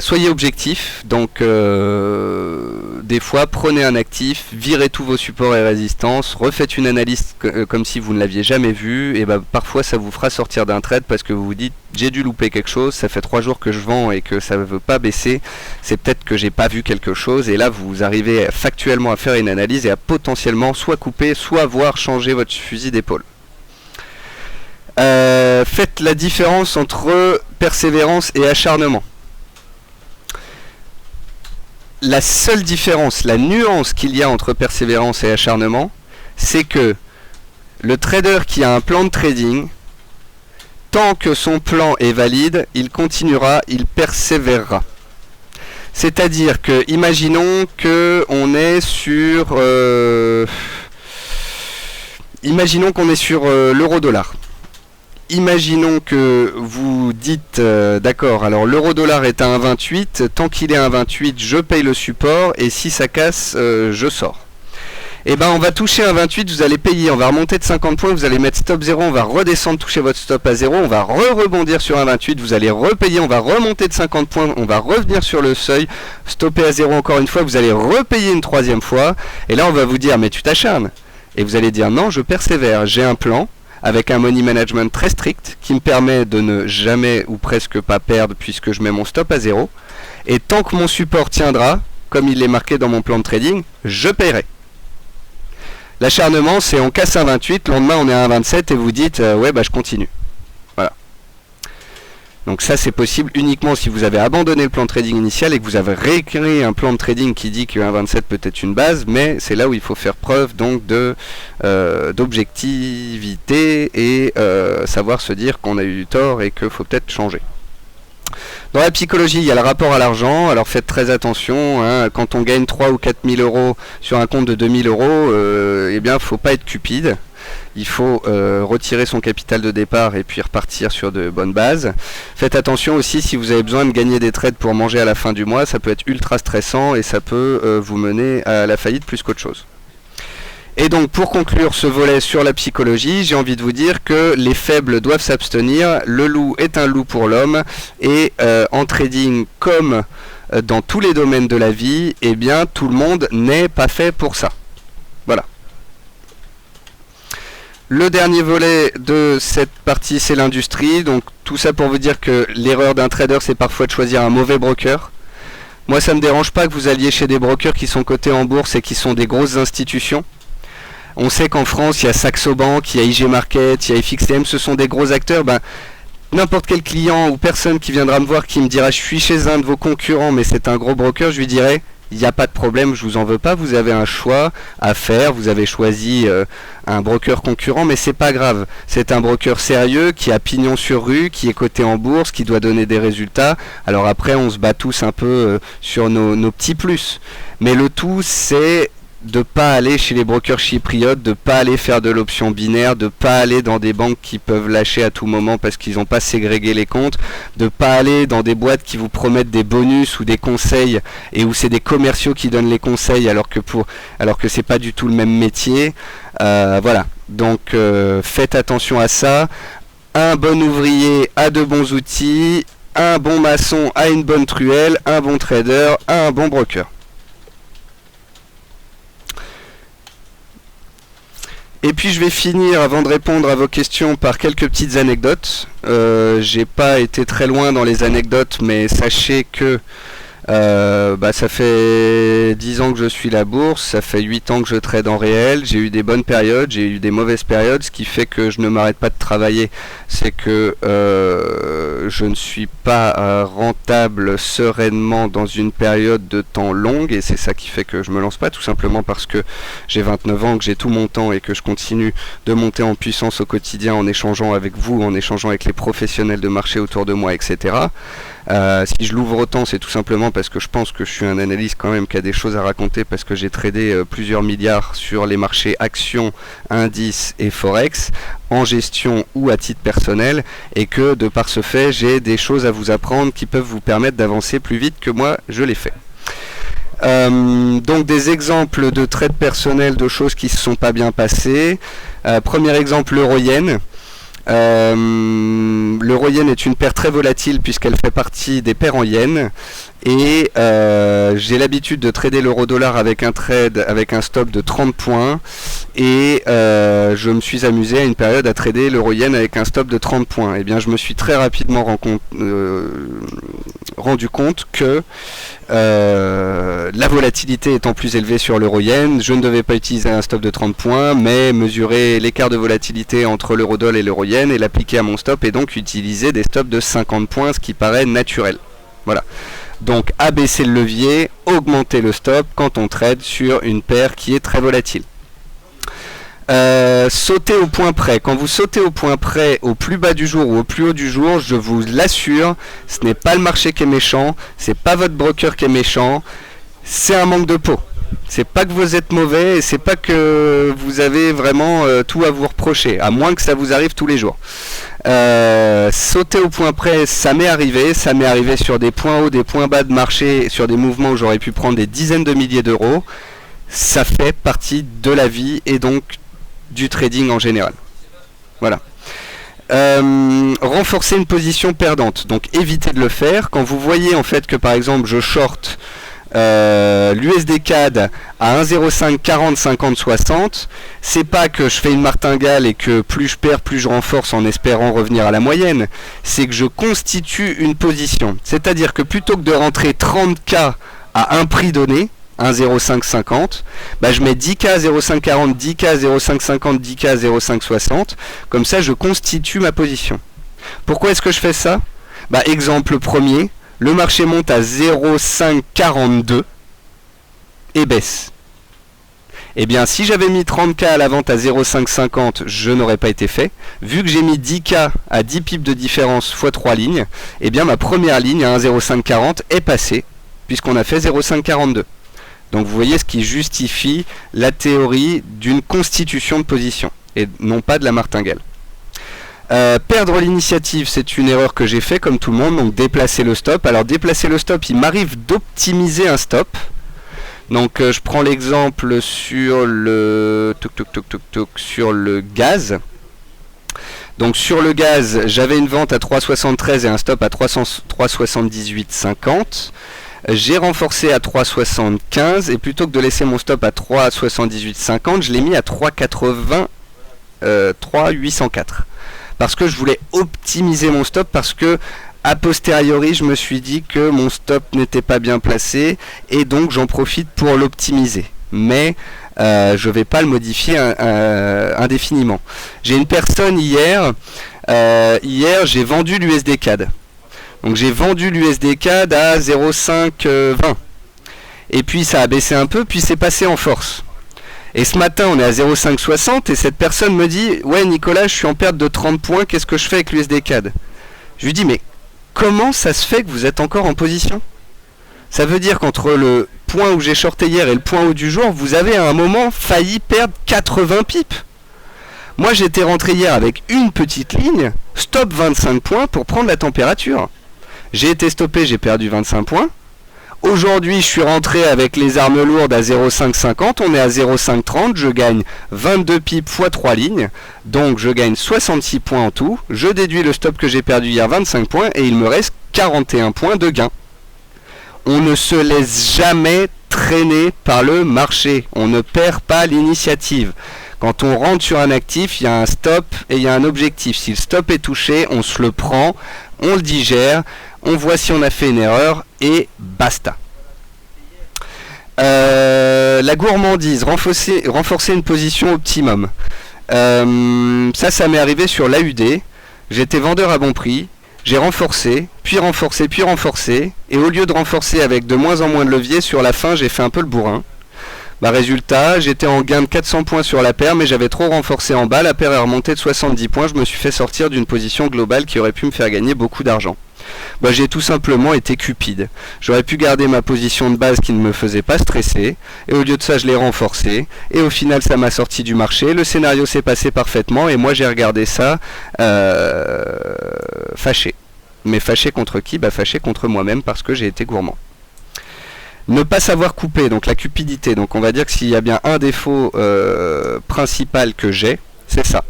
Soyez objectif, donc des fois prenez un actif, virez tous vos supports et résistances, refaites une analyse comme si vous ne l'aviez jamais vu, et parfois ça vous fera sortir d'un trade parce que vous vous dites j'ai dû louper quelque chose, ça fait 3 jours que je vends et que ça ne veut pas baisser, c'est peut-être que j'ai pas vu quelque chose, et là vous arrivez factuellement à faire une analyse et à potentiellement soit couper, soit voir changer votre fusil d'épaule. Faites la différence entre persévérance et acharnement. La seule différence, la nuance qu'il y a entre persévérance et acharnement, c'est que le trader qui a un plan de trading, tant que son plan est valide, il continuera, il persévérera. C'est-à-dire que, imaginons que on est sur, l'euro-dollar. Imaginons que vous dites, d'accord, alors l'euro-dollar est à 1,28, tant qu'il est à 1,28, je paye le support, et si ça casse, je sors. Et ben on va toucher 1,28, vous allez payer, on va remonter de 50 points, vous allez mettre stop 0, on va redescendre, toucher votre stop à 0, on va rebondir sur 1,28, vous allez repayer, on va remonter de 50 points, on va revenir sur le seuil, stopper à 0 encore une fois, vous allez repayer une troisième fois, et là on va vous dire, mais tu t'acharnes. Et vous allez dire, non, je persévère, j'ai un plan, avec un money management très strict qui me permet de ne jamais ou presque pas perdre puisque je mets mon stop à 0. Et tant que mon support tiendra, comme il est marqué dans mon plan de trading, je paierai. L'acharnement, c'est on casse un 28, le lendemain on est à un 27 et vous dites ouais bah je continue. Voilà. Donc ça c'est possible uniquement si vous avez abandonné le plan de trading initial et que vous avez récréé un plan de trading qui dit qu'un 27 peut être une base, mais c'est là où il faut faire preuve donc d'objectivité et savoir se dire qu'on a eu tort et qu'il faut peut-être changer. Dans la psychologie, il y a le rapport à l'argent, alors faites très attention, hein, quand on gagne 3 ou 4 000 euros sur un compte de 2 000 euros, eh bien, faut pas être cupide. Il faut retirer son capital de départ et puis repartir sur de bonnes bases. Faites attention aussi si vous avez besoin de gagner des trades pour manger à la fin du mois, ça peut être ultra stressant et ça peut vous mener à la faillite plus qu'autre chose. Et donc pour conclure ce volet sur la psychologie, j'ai envie de vous dire que les faibles doivent s'abstenir, le loup est un loup pour l'homme, et en trading comme dans tous les domaines de la vie, eh bien tout le monde n'est pas fait pour ça. Voilà. Le dernier volet de cette partie, c'est l'industrie. Donc tout ça pour vous dire que l'erreur d'un trader, c'est parfois de choisir un mauvais broker. Moi, ça ne me dérange pas que vous alliez chez des brokers qui sont cotés en bourse et qui sont des grosses institutions. On sait qu'en France, il y a Saxo Bank, il y a IG Market, il y a FXTM, ce sont des gros acteurs. Ben, n'importe quel client ou personne qui viendra me voir qui me dira « je suis chez un de vos concurrents, mais c'est un gros broker », je lui dirai « il n'y a pas de problème, je vous en veux pas, vous avez un choix à faire, vous avez choisi un broker concurrent, mais c'est pas grave. C'est un broker sérieux qui a pignon sur rue, qui est coté en bourse, qui doit donner des résultats. Alors après, on se bat tous un peu sur nos petits plus. Mais le tout, c'est de pas aller chez les brokers chypriotes, de pas aller faire de l'option binaire, de pas aller dans des banques qui peuvent lâcher à tout moment parce qu'ils n'ont pas ségrégué les comptes, de pas aller dans des boîtes qui vous promettent des bonus ou des conseils et où c'est des commerciaux qui donnent les conseils alors que c'est pas du tout le même métier. Voilà, donc faites attention à ça. Un bon ouvrier a de bons outils, un bon maçon a une bonne truelle, un bon trader a un bon broker. Et puis je vais finir avant de répondre à vos questions par quelques petites anecdotes. J'ai pas été très loin dans les anecdotes, mais sachez que Ça fait 10 ans que je suis la bourse, ça fait 8 ans que je trade en réel, j'ai eu des bonnes périodes, j'ai eu des mauvaises périodes, ce qui fait que je ne m'arrête pas de travailler, c'est que je ne suis pas rentable sereinement dans une période de temps longue, et c'est ça qui fait que je me lance pas, tout simplement parce que j'ai 29 ans, que j'ai tout mon temps et que je continue de monter en puissance au quotidien en échangeant avec vous, en échangeant avec les professionnels de marché autour de moi, etc. Si je l'ouvre autant, c'est tout simplement parce que je pense que je suis un analyste quand même qui a des choses à raconter, parce que j'ai tradé plusieurs milliards sur les marchés actions, indices et forex en gestion ou à titre personnel, et que de par ce fait j'ai des choses à vous apprendre qui peuvent vous permettre d'avancer plus vite que moi je l'ai fait. Donc des exemples de trades personnels de choses qui se sont pas bien passées. Premier exemple, l'euro-yen. L'euro-yen est une paire très volatile puisqu'elle fait partie des paires en yen, et j'ai l'habitude de trader l'euro-dollar avec un trade avec un stop de 30 points, et je me suis amusé à une période à trader l'euro-yen avec un stop de 30 points. Et bien je me suis très rapidement rendu compte que la volatilité étant plus élevée sur l'euro-yen, je ne devais pas utiliser un stop de 30 points, mais mesurer l'écart de volatilité entre l'euro-dollar et l'euro-yen et l'appliquer à mon stop, et donc utiliser des stops de 50 points, ce qui paraît naturel. Voilà. Donc abaisser le levier, augmenter le stop quand on trade sur une paire qui est très volatile. Sauter au point près. Quand vous sautez au point près au plus bas du jour ou au plus haut du jour, je vous l'assure, ce n'est pas le marché qui est méchant, c'est pas votre broker qui est méchant, c'est un manque de peau. C'est pas que vous êtes mauvais, et c'est pas que vous avez vraiment tout à vous reprocher, à moins que ça vous arrive tous les jours. Sauter au point près, ça m'est arrivé sur des points hauts, des points bas de marché, sur des mouvements où j'aurais pu prendre des dizaines de milliers d'euros. Ça fait partie de la vie et donc du trading en général. Voilà. Renforcer une position perdante, donc évitez de le faire. Quand vous voyez en fait que par exemple je short l'USD CAD à 1,05, 40, 50, 60, c'est pas que je fais une martingale et que plus je perds, plus je renforce en espérant revenir à la moyenne, c'est que je constitue une position. C'est-à-dire que plutôt que de rentrer 30K à un prix donné, 1,0550, je mets 10K à 0,540, 10K à 0,550, 10K à 0,560, comme ça je constitue ma position. Pourquoi est-ce que je fais ça ? Exemple premier, le marché monte à 0,542 et baisse. Eh bien, si j'avais mis 30K à la vente à 0,550, je n'aurais pas été fait. Vu que j'ai mis 10K à 10 pips de différence x 3 lignes, eh bien ma première ligne à 1,0540 est passée, puisqu'on a fait 0,542. Donc vous voyez ce qui justifie la théorie d'une constitution de position, et non pas de la martingale. Perdre l'initiative, c'est une erreur que j'ai fait comme tout le monde, donc déplacer le stop. Alors déplacer le stop, il m'arrive d'optimiser un stop. Donc je prends l'exemple sur le sur le gaz. Donc sur le gaz, j'avais une vente à 3,73 et un stop à 3,78,50. J'ai renforcé à 3,75 et plutôt que de laisser mon stop à 3,78,50, je l'ai mis à 3,80, 3,804. Parce que je voulais optimiser mon stop, parce que a posteriori je me suis dit que mon stop n'était pas bien placé et donc j'en profite pour l'optimiser. Mais je ne vais pas le modifier indéfiniment. J'ai une personne hier j'ai vendu l'USD CAD. Donc j'ai vendu l'USD CAD à 0,520. Et puis ça a baissé un peu, puis c'est passé en force. Et ce matin, on est à 0,560 et cette personne me dit « Ouais Nicolas, je suis en perte de 30 points, qu'est-ce que je fais avec l'USD CAD ?» Je lui dis « Mais comment ça se fait que vous êtes encore en position ? Ça veut dire qu'entre le point où j'ai shorté hier et le point haut du jour, vous avez à un moment failli perdre 80 pips. Moi j'étais rentré hier avec une petite ligne, stop 25 points pour prendre la température. J'ai été stoppé, j'ai perdu 25 points. Aujourd'hui, je suis rentré avec les armes lourdes à 0,550, on est à 0,530, je gagne 22 pips x 3 lignes, donc je gagne 66 points en tout. Je déduis le stop que j'ai perdu hier, 25 points, et il me reste 41 points de gain. On ne se laisse jamais traîner par le marché, on ne perd pas l'initiative. Quand on rentre sur un actif, il y a un stop et il y a un objectif. Si le stop est touché, on se le prend, on le digère, on voit si on a fait une erreur et basta. La gourmandise, renforcer une position optimum. Ça m'est arrivé sur l'AUD. J'étais vendeur à bon prix, j'ai renforcé, puis renforcé, puis renforcé, et au lieu de renforcer avec de moins en moins de levier, sur la fin j'ai fait un peu le bourrin. Résultat, j'étais en gain de 400 points sur la paire, mais j'avais trop renforcé en bas, la paire est remontée de 70 points, je me suis fait sortir d'une position globale qui aurait pu me faire gagner beaucoup d'argent. J'ai tout simplement été cupide. J'aurais pu garder ma position de base qui ne me faisait pas stresser, et au lieu de ça je l'ai renforcé, et au final ça m'a sorti du marché, le scénario s'est passé parfaitement, et moi j'ai regardé ça fâché. Mais fâché contre qui? Fâché contre moi-même parce que j'ai été gourmand. Ne pas savoir couper, donc la cupidité. Donc on va dire que s'il y a bien un défaut principal que j'ai, c'est ça.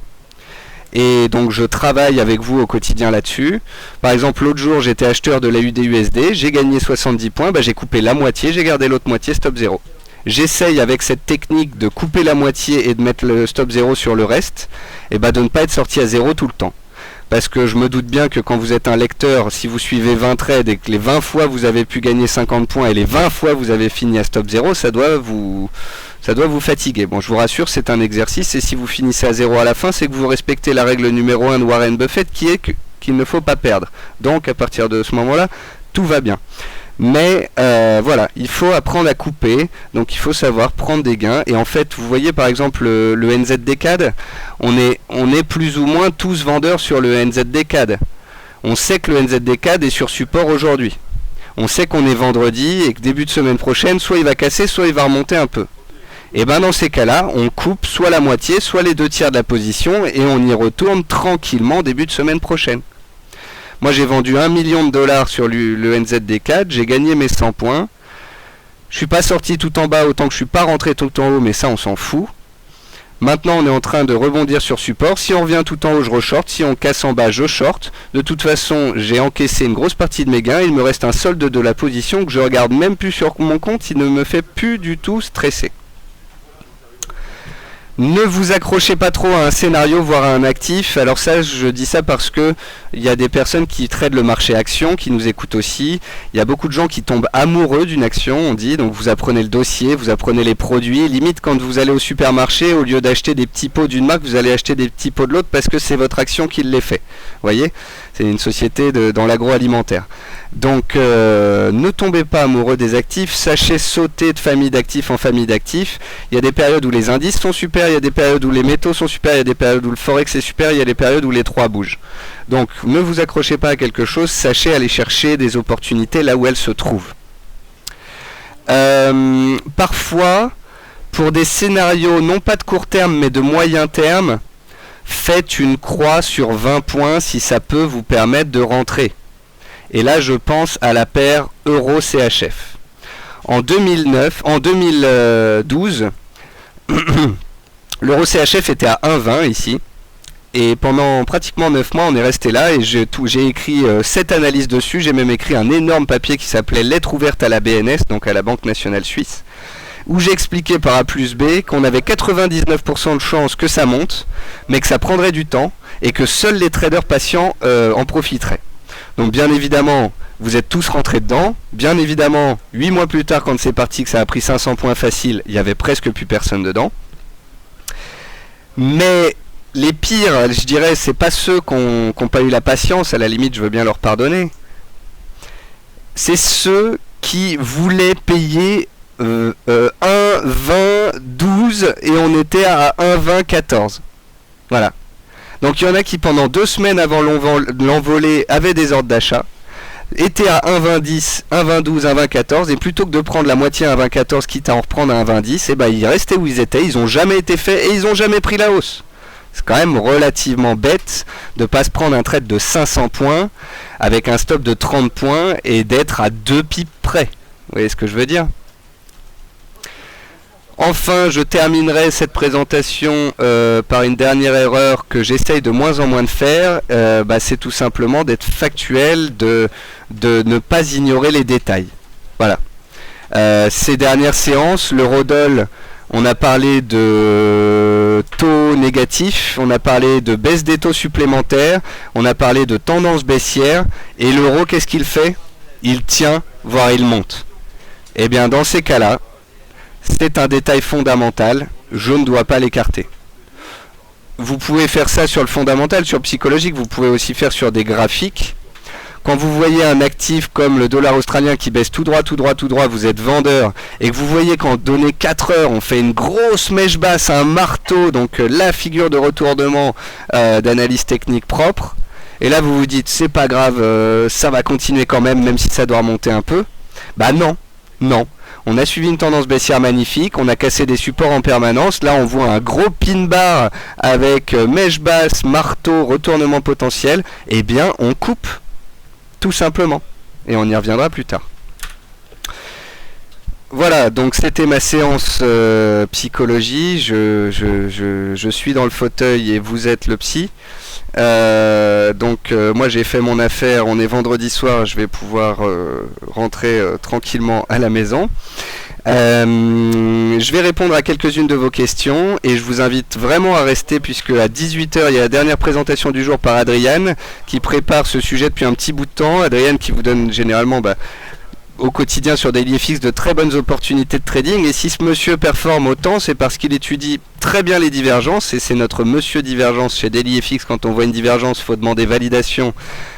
Et donc je travaille avec vous au quotidien là-dessus. Par exemple, l'autre jour j'étais acheteur de l'AUD-USD, j'ai gagné 70 points, j'ai coupé la moitié, j'ai gardé l'autre moitié stop 0. J'essaye avec cette technique de couper la moitié et de mettre le stop 0 sur le reste, et de ne pas être sorti à 0 tout le temps. Parce que je me doute bien que quand vous êtes un lecteur, si vous suivez 20 trades et que les 20 fois vous avez pu gagner 50 points et les 20 fois vous avez fini à stop 0, ça doit vous fatiguer. Bon, je vous rassure, c'est un exercice, et si vous finissez à 0 à la fin, c'est que vous respectez la règle numéro 1 de Warren Buffett, qui est qu'il ne faut pas perdre. Donc à partir de ce moment-là, tout va bien. Mais voilà, il faut apprendre à couper, donc il faut savoir prendre des gains. Et en fait, vous voyez par exemple le NZD-CAD, on est plus ou moins tous vendeurs sur le NZD-CAD. On sait que le NZD-CAD est sur support aujourd'hui. On sait qu'on est vendredi et que début de semaine prochaine, soit il va casser, soit il va remonter un peu. Et dans ces cas-là, on coupe soit la moitié, soit les 2/3 de la position, et on y retourne tranquillement début de semaine prochaine. Moi j'ai vendu 1 million de dollars sur le NZD-CAD, j'ai gagné mes 100 points. Je suis pas sorti tout en bas autant que je suis pas rentré tout en haut, mais ça on s'en fout. Maintenant on est en train de rebondir sur support. Si on revient tout en haut, je re-short. Si on casse en bas, je short. De toute façon, j'ai encaissé une grosse partie de mes gains. Il me reste un solde de la position que je regarde même plus sur mon compte. Il ne me fait plus du tout stresser. Ne vous accrochez pas trop à un scénario, voire à un actif. Alors ça, je dis ça parce que il y a des personnes qui tradent le marché action, qui nous écoutent aussi. Il y a beaucoup de gens qui tombent amoureux d'une action, on dit. Donc vous apprenez le dossier, vous apprenez les produits. Limite, quand vous allez au supermarché, au lieu d'acheter des petits pots d'une marque, vous allez acheter des petits pots de l'autre parce que c'est votre action qui les fait. Vous voyez, c'est une société dans l'agroalimentaire. Donc ne tombez pas amoureux des actifs, sachez sauter de famille d'actifs en famille d'actifs. Il y a des périodes où les indices sont super, il y a des périodes où les métaux sont super, il y a des périodes où le forex est super, il y a des périodes où les trois bougent. Donc ne vous accrochez pas à quelque chose, sachez aller chercher des opportunités là où elles se trouvent. Parfois, pour des scénarios non pas de court terme mais de moyen terme, faites une croix sur 20 points si ça peut vous permettre de rentrer. Et là, je pense à la paire Euro-CHF. En 2012, l'Euro-CHF était à 1,20 ici. Et pendant pratiquement 9 mois, on est resté là et j'ai écrit 7 analyses dessus. J'ai même écrit un énorme papier qui s'appelait Lettre ouverte à la BNS, donc à la Banque Nationale Suisse, où j'ai expliqué par A plus B qu'on avait 99% de chances que ça monte, mais que ça prendrait du temps et que seuls les traders patients en profiteraient. Donc bien évidemment, vous êtes tous rentrés dedans. Bien évidemment, 8 mois plus tard, quand c'est parti, que ça a pris 500 points faciles, il n'y avait presque plus personne dedans. Mais les pires, je dirais, c'est pas ceux qui n'ont pas eu la patience, à la limite, je veux bien leur pardonner. C'est ceux qui voulaient payer 1,20,12 et on était à 1,20,14. Voilà. Donc il y en a qui pendant 2 semaines avant l'envolée avaient des ordres d'achat, étaient à 1,20,10, 1,20,12, 1,20,14 et plutôt que de prendre la moitié à 1,20,14 quitte à en reprendre à 1,20,10, et ils restaient où ils étaient, ils n'ont jamais été faits et ils n'ont jamais pris la hausse. C'est quand même relativement bête de ne pas se prendre un trade de 500 points avec un stop de 30 points et d'être à 2 pips près. Vous voyez ce que je veux dire ? Enfin, je terminerai cette présentation par une dernière erreur que j'essaye de moins en moins de faire. C'est tout simplement d'être factuel, de ne pas ignorer les détails. Voilà. Ces dernières séances, l'eurodoll, On a parlé de taux négatifs, on a parlé de baisse des taux supplémentaires, on a parlé de tendance baissière, et l'euro, qu'est-ce qu'il fait? Il tient, voire il monte. Eh bien, dans ces cas-là, c'est un détail fondamental, je ne dois pas l'écarter. Vous pouvez faire ça sur le fondamental, sur le psychologique, vous pouvez aussi faire sur des graphiques. Quand vous voyez un actif comme le dollar australien qui baisse tout droit, tout droit, tout droit, vous êtes vendeur, et que vous voyez qu'en donné 4 heures, on fait une grosse mèche basse, un marteau, donc la figure de retournement d'analyse technique propre, et là vous vous dites, c'est pas grave, ça va continuer quand même si ça doit remonter un peu. Bah non, non. On a suivi une tendance baissière magnifique, on a cassé des supports en permanence, là on voit un gros pin bar avec mèche basse, marteau, retournement potentiel, eh bien on coupe. Tout simplement. Et on y reviendra plus tard. Voilà, donc c'était ma séance psychologie. Je suis dans le fauteuil et vous êtes le psy. Moi j'ai fait mon affaire, on est vendredi soir, je vais pouvoir rentrer tranquillement à la maison. Je vais répondre à quelques-unes de vos questions et je vous invite vraiment à rester puisque à 18 h il y a la dernière présentation du jour par Adriane qui prépare ce sujet depuis un petit bout de temps. Adriane qui vous donne généralement au quotidien sur DailyFX de très bonnes opportunités de trading, et si ce monsieur performe autant, c'est parce qu'il étudie très bien les divergences, et c'est notre monsieur divergence chez DailyFX. Quand on voit une divergence, il faut demander validation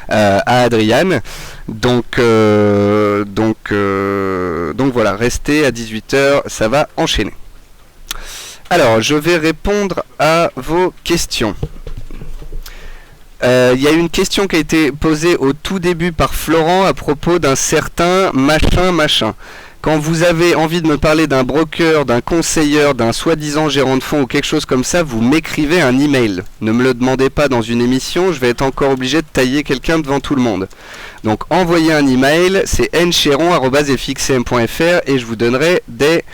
à Adriane. Donc voilà, restez à 18 h, ça va enchaîner. Alors, je vais répondre à vos questions. Il y a une question qui a été posée au tout début par Florent à propos d'un certain machin. Quand vous avez envie de me parler d'un broker, d'un conseiller, d'un soi-disant gérant de fonds ou quelque chose comme ça, vous m'écrivez un email. Ne me le demandez pas dans une émission, je vais être encore obligé de tailler quelqu'un devant tout le monde. Donc envoyez un email, c'est ncheron@fxcm.fr et je vous donnerai des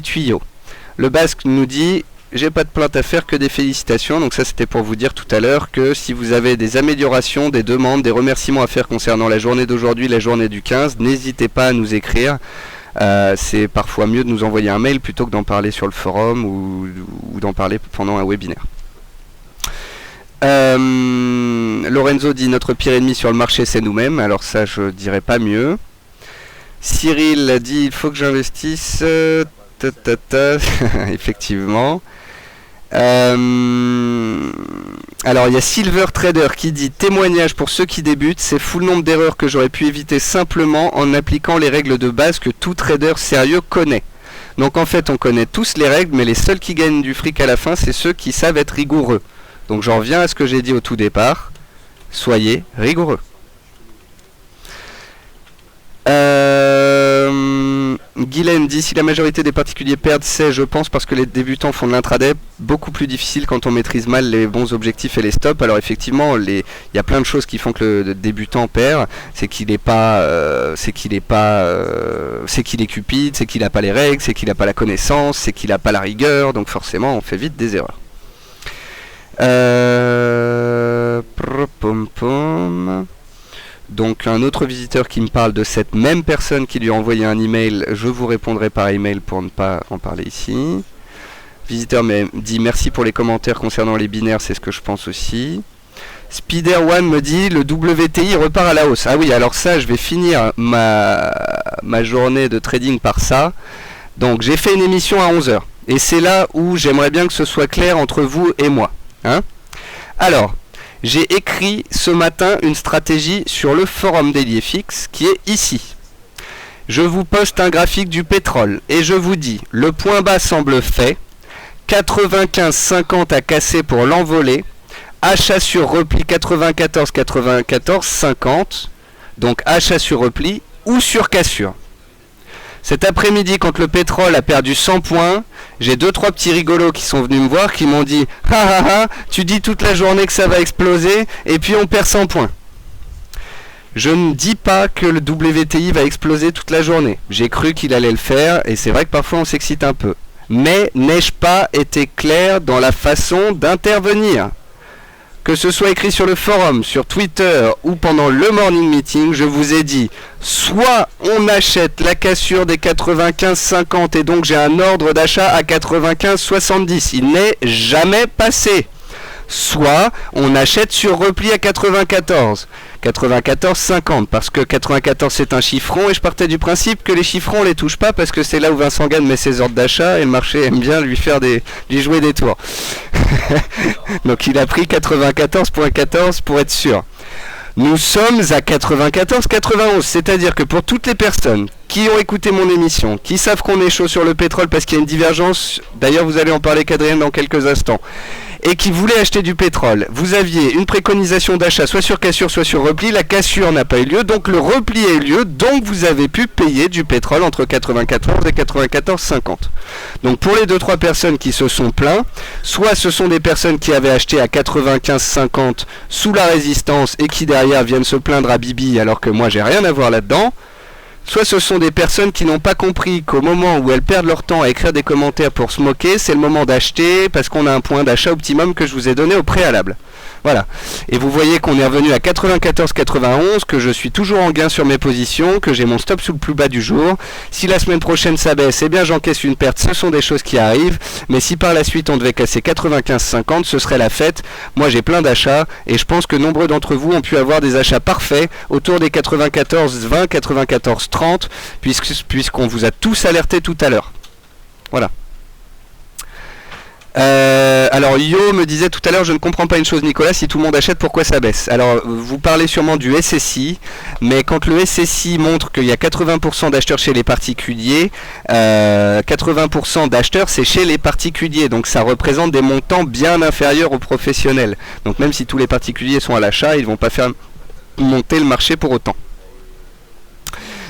tuyaux. Le Basque nous dit... J'ai pas de plainte à faire, que des félicitations. Donc ça c'était pour vous dire tout à l'heure que si vous avez des améliorations, des demandes, des remerciements à faire concernant la journée d'aujourd'hui, la journée du 15, n'hésitez pas à nous écrire. C'est parfois mieux de nous envoyer un mail plutôt que d'en parler sur le forum ou d'en parler pendant un webinaire. Lorenzo dit notre pire ennemi sur le marché c'est nous-mêmes. Alors ça je dirais pas mieux. Cyril dit il faut que j'investisse. Effectivement. Alors il y a Silver Trader qui dit témoignage pour ceux qui débutent, c'est fou le nombre d'erreurs que j'aurais pu éviter simplement en appliquant les règles de base que tout trader sérieux connaît. Donc en fait on connaît tous les règles, mais les seuls qui gagnent du fric à la fin c'est ceux qui savent être rigoureux. Donc j'en reviens à ce que j'ai dit au tout départ, soyez rigoureux. Guylaine dit si la majorité des particuliers perdent, c'est je pense parce que les débutants font de l'intraday beaucoup plus difficile quand on maîtrise mal les bons objectifs et les stops. Alors effectivement il y a plein de choses qui font que le débutant perd, c'est qu'il est cupide, c'est qu'il n'a pas les règles, c'est qu'il n'a pas la connaissance, c'est qu'il n'a pas la rigueur, donc forcément on fait vite des erreurs. Donc un autre visiteur qui me parle de cette même personne qui lui a envoyé un email, je vous répondrai par email pour ne pas en parler ici. Visiteur dit merci pour les commentaires concernant les binaires, c'est ce que je pense aussi. Spider One me dit le WTI repart à la hausse. Ah oui, alors ça je vais finir ma journée de trading par ça. Donc j'ai fait une émission à 11 h et c'est là où j'aimerais bien que ce soit clair entre vous et moi. Alors, j'ai écrit ce matin une stratégie sur le forum DailyFX qui est ici. Je vous poste un graphique du pétrole et je vous dis, le point bas semble fait, 95,50 à casser pour l'envolée, achat sur repli 94,50, donc achat sur repli ou sur cassure. Cet après-midi, quand le pétrole a perdu 100 points, j'ai 2-3 petits rigolos qui sont venus me voir, qui m'ont dit « Ha ha ha, tu dis toute la journée que ça va exploser, et puis on perd 100 points. » Je ne dis pas que le WTI va exploser toute la journée. J'ai cru qu'il allait le faire, et c'est vrai que parfois on s'excite un peu. Mais n'ai-je pas été clair dans la façon d'intervenir ? Que ce soit écrit sur le forum, sur Twitter ou pendant le morning meeting, je vous ai dit, soit on achète la cassure des 95,50 et donc j'ai un ordre d'achat à 95,70. Il n'est jamais passé. Soit on achète sur repli à 94,50 parce que 94 c'est un chiffron et je partais du principe que les chiffrons on les touche pas parce que c'est là où Vincent Gann met ses ordres d'achat et le marché aime bien lui jouer des tours. Donc il a pris 94,14 pour être sûr. Nous sommes à 94,91, c'est-à-dire que pour toutes les personnes qui ont écouté mon émission, qui savent qu'on est chaud sur le pétrole parce qu'il y a une divergence, d'ailleurs vous allez en parler qu'Adrien dans quelques instants, et qui voulaient acheter du pétrole, vous aviez une préconisation d'achat soit sur cassure soit sur repli, la cassure n'a pas eu lieu, donc le repli a eu lieu, donc vous avez pu payer du pétrole entre 94 et 94,50. Donc pour les 2-3 personnes qui se sont plaints, soit ce sont des personnes qui avaient acheté à 95,50 sous la résistance et qui derrière viennent se plaindre à Bibi alors que moi j'ai rien à voir là-dedans, soit ce sont des personnes qui n'ont pas compris qu'au moment où elles perdent leur temps à écrire des commentaires pour se moquer, c'est le moment d'acheter parce qu'on a un point d'achat optimum que je vous ai donné au préalable. Voilà. Et vous voyez qu'on est revenu à 94,91, que je suis toujours en gain sur mes positions, que j'ai mon stop sous le plus bas du jour. Si la semaine prochaine ça baisse, eh bien j'encaisse une perte, ce sont des choses qui arrivent. Mais si par la suite on devait casser 95,50, ce serait la fête. Moi j'ai plein d'achats et je pense que nombreux d'entre vous ont pu avoir des achats parfaits autour des 94,20, 94,30, puisqu'on vous a tous alerté tout à l'heure. Voilà. Alors Yo me disait tout à l'heure, je ne comprends pas une chose Nicolas, si tout le monde achète, pourquoi ça baisse? Alors vous parlez sûrement du SSI, mais quand le SSI montre qu'il y a 80% d'acheteurs chez les particuliers, 80% d'acheteurs c'est chez les particuliers, donc ça représente des montants bien inférieurs aux professionnels. Donc même si tous les particuliers sont à l'achat, ils ne vont pas faire monter le marché pour autant.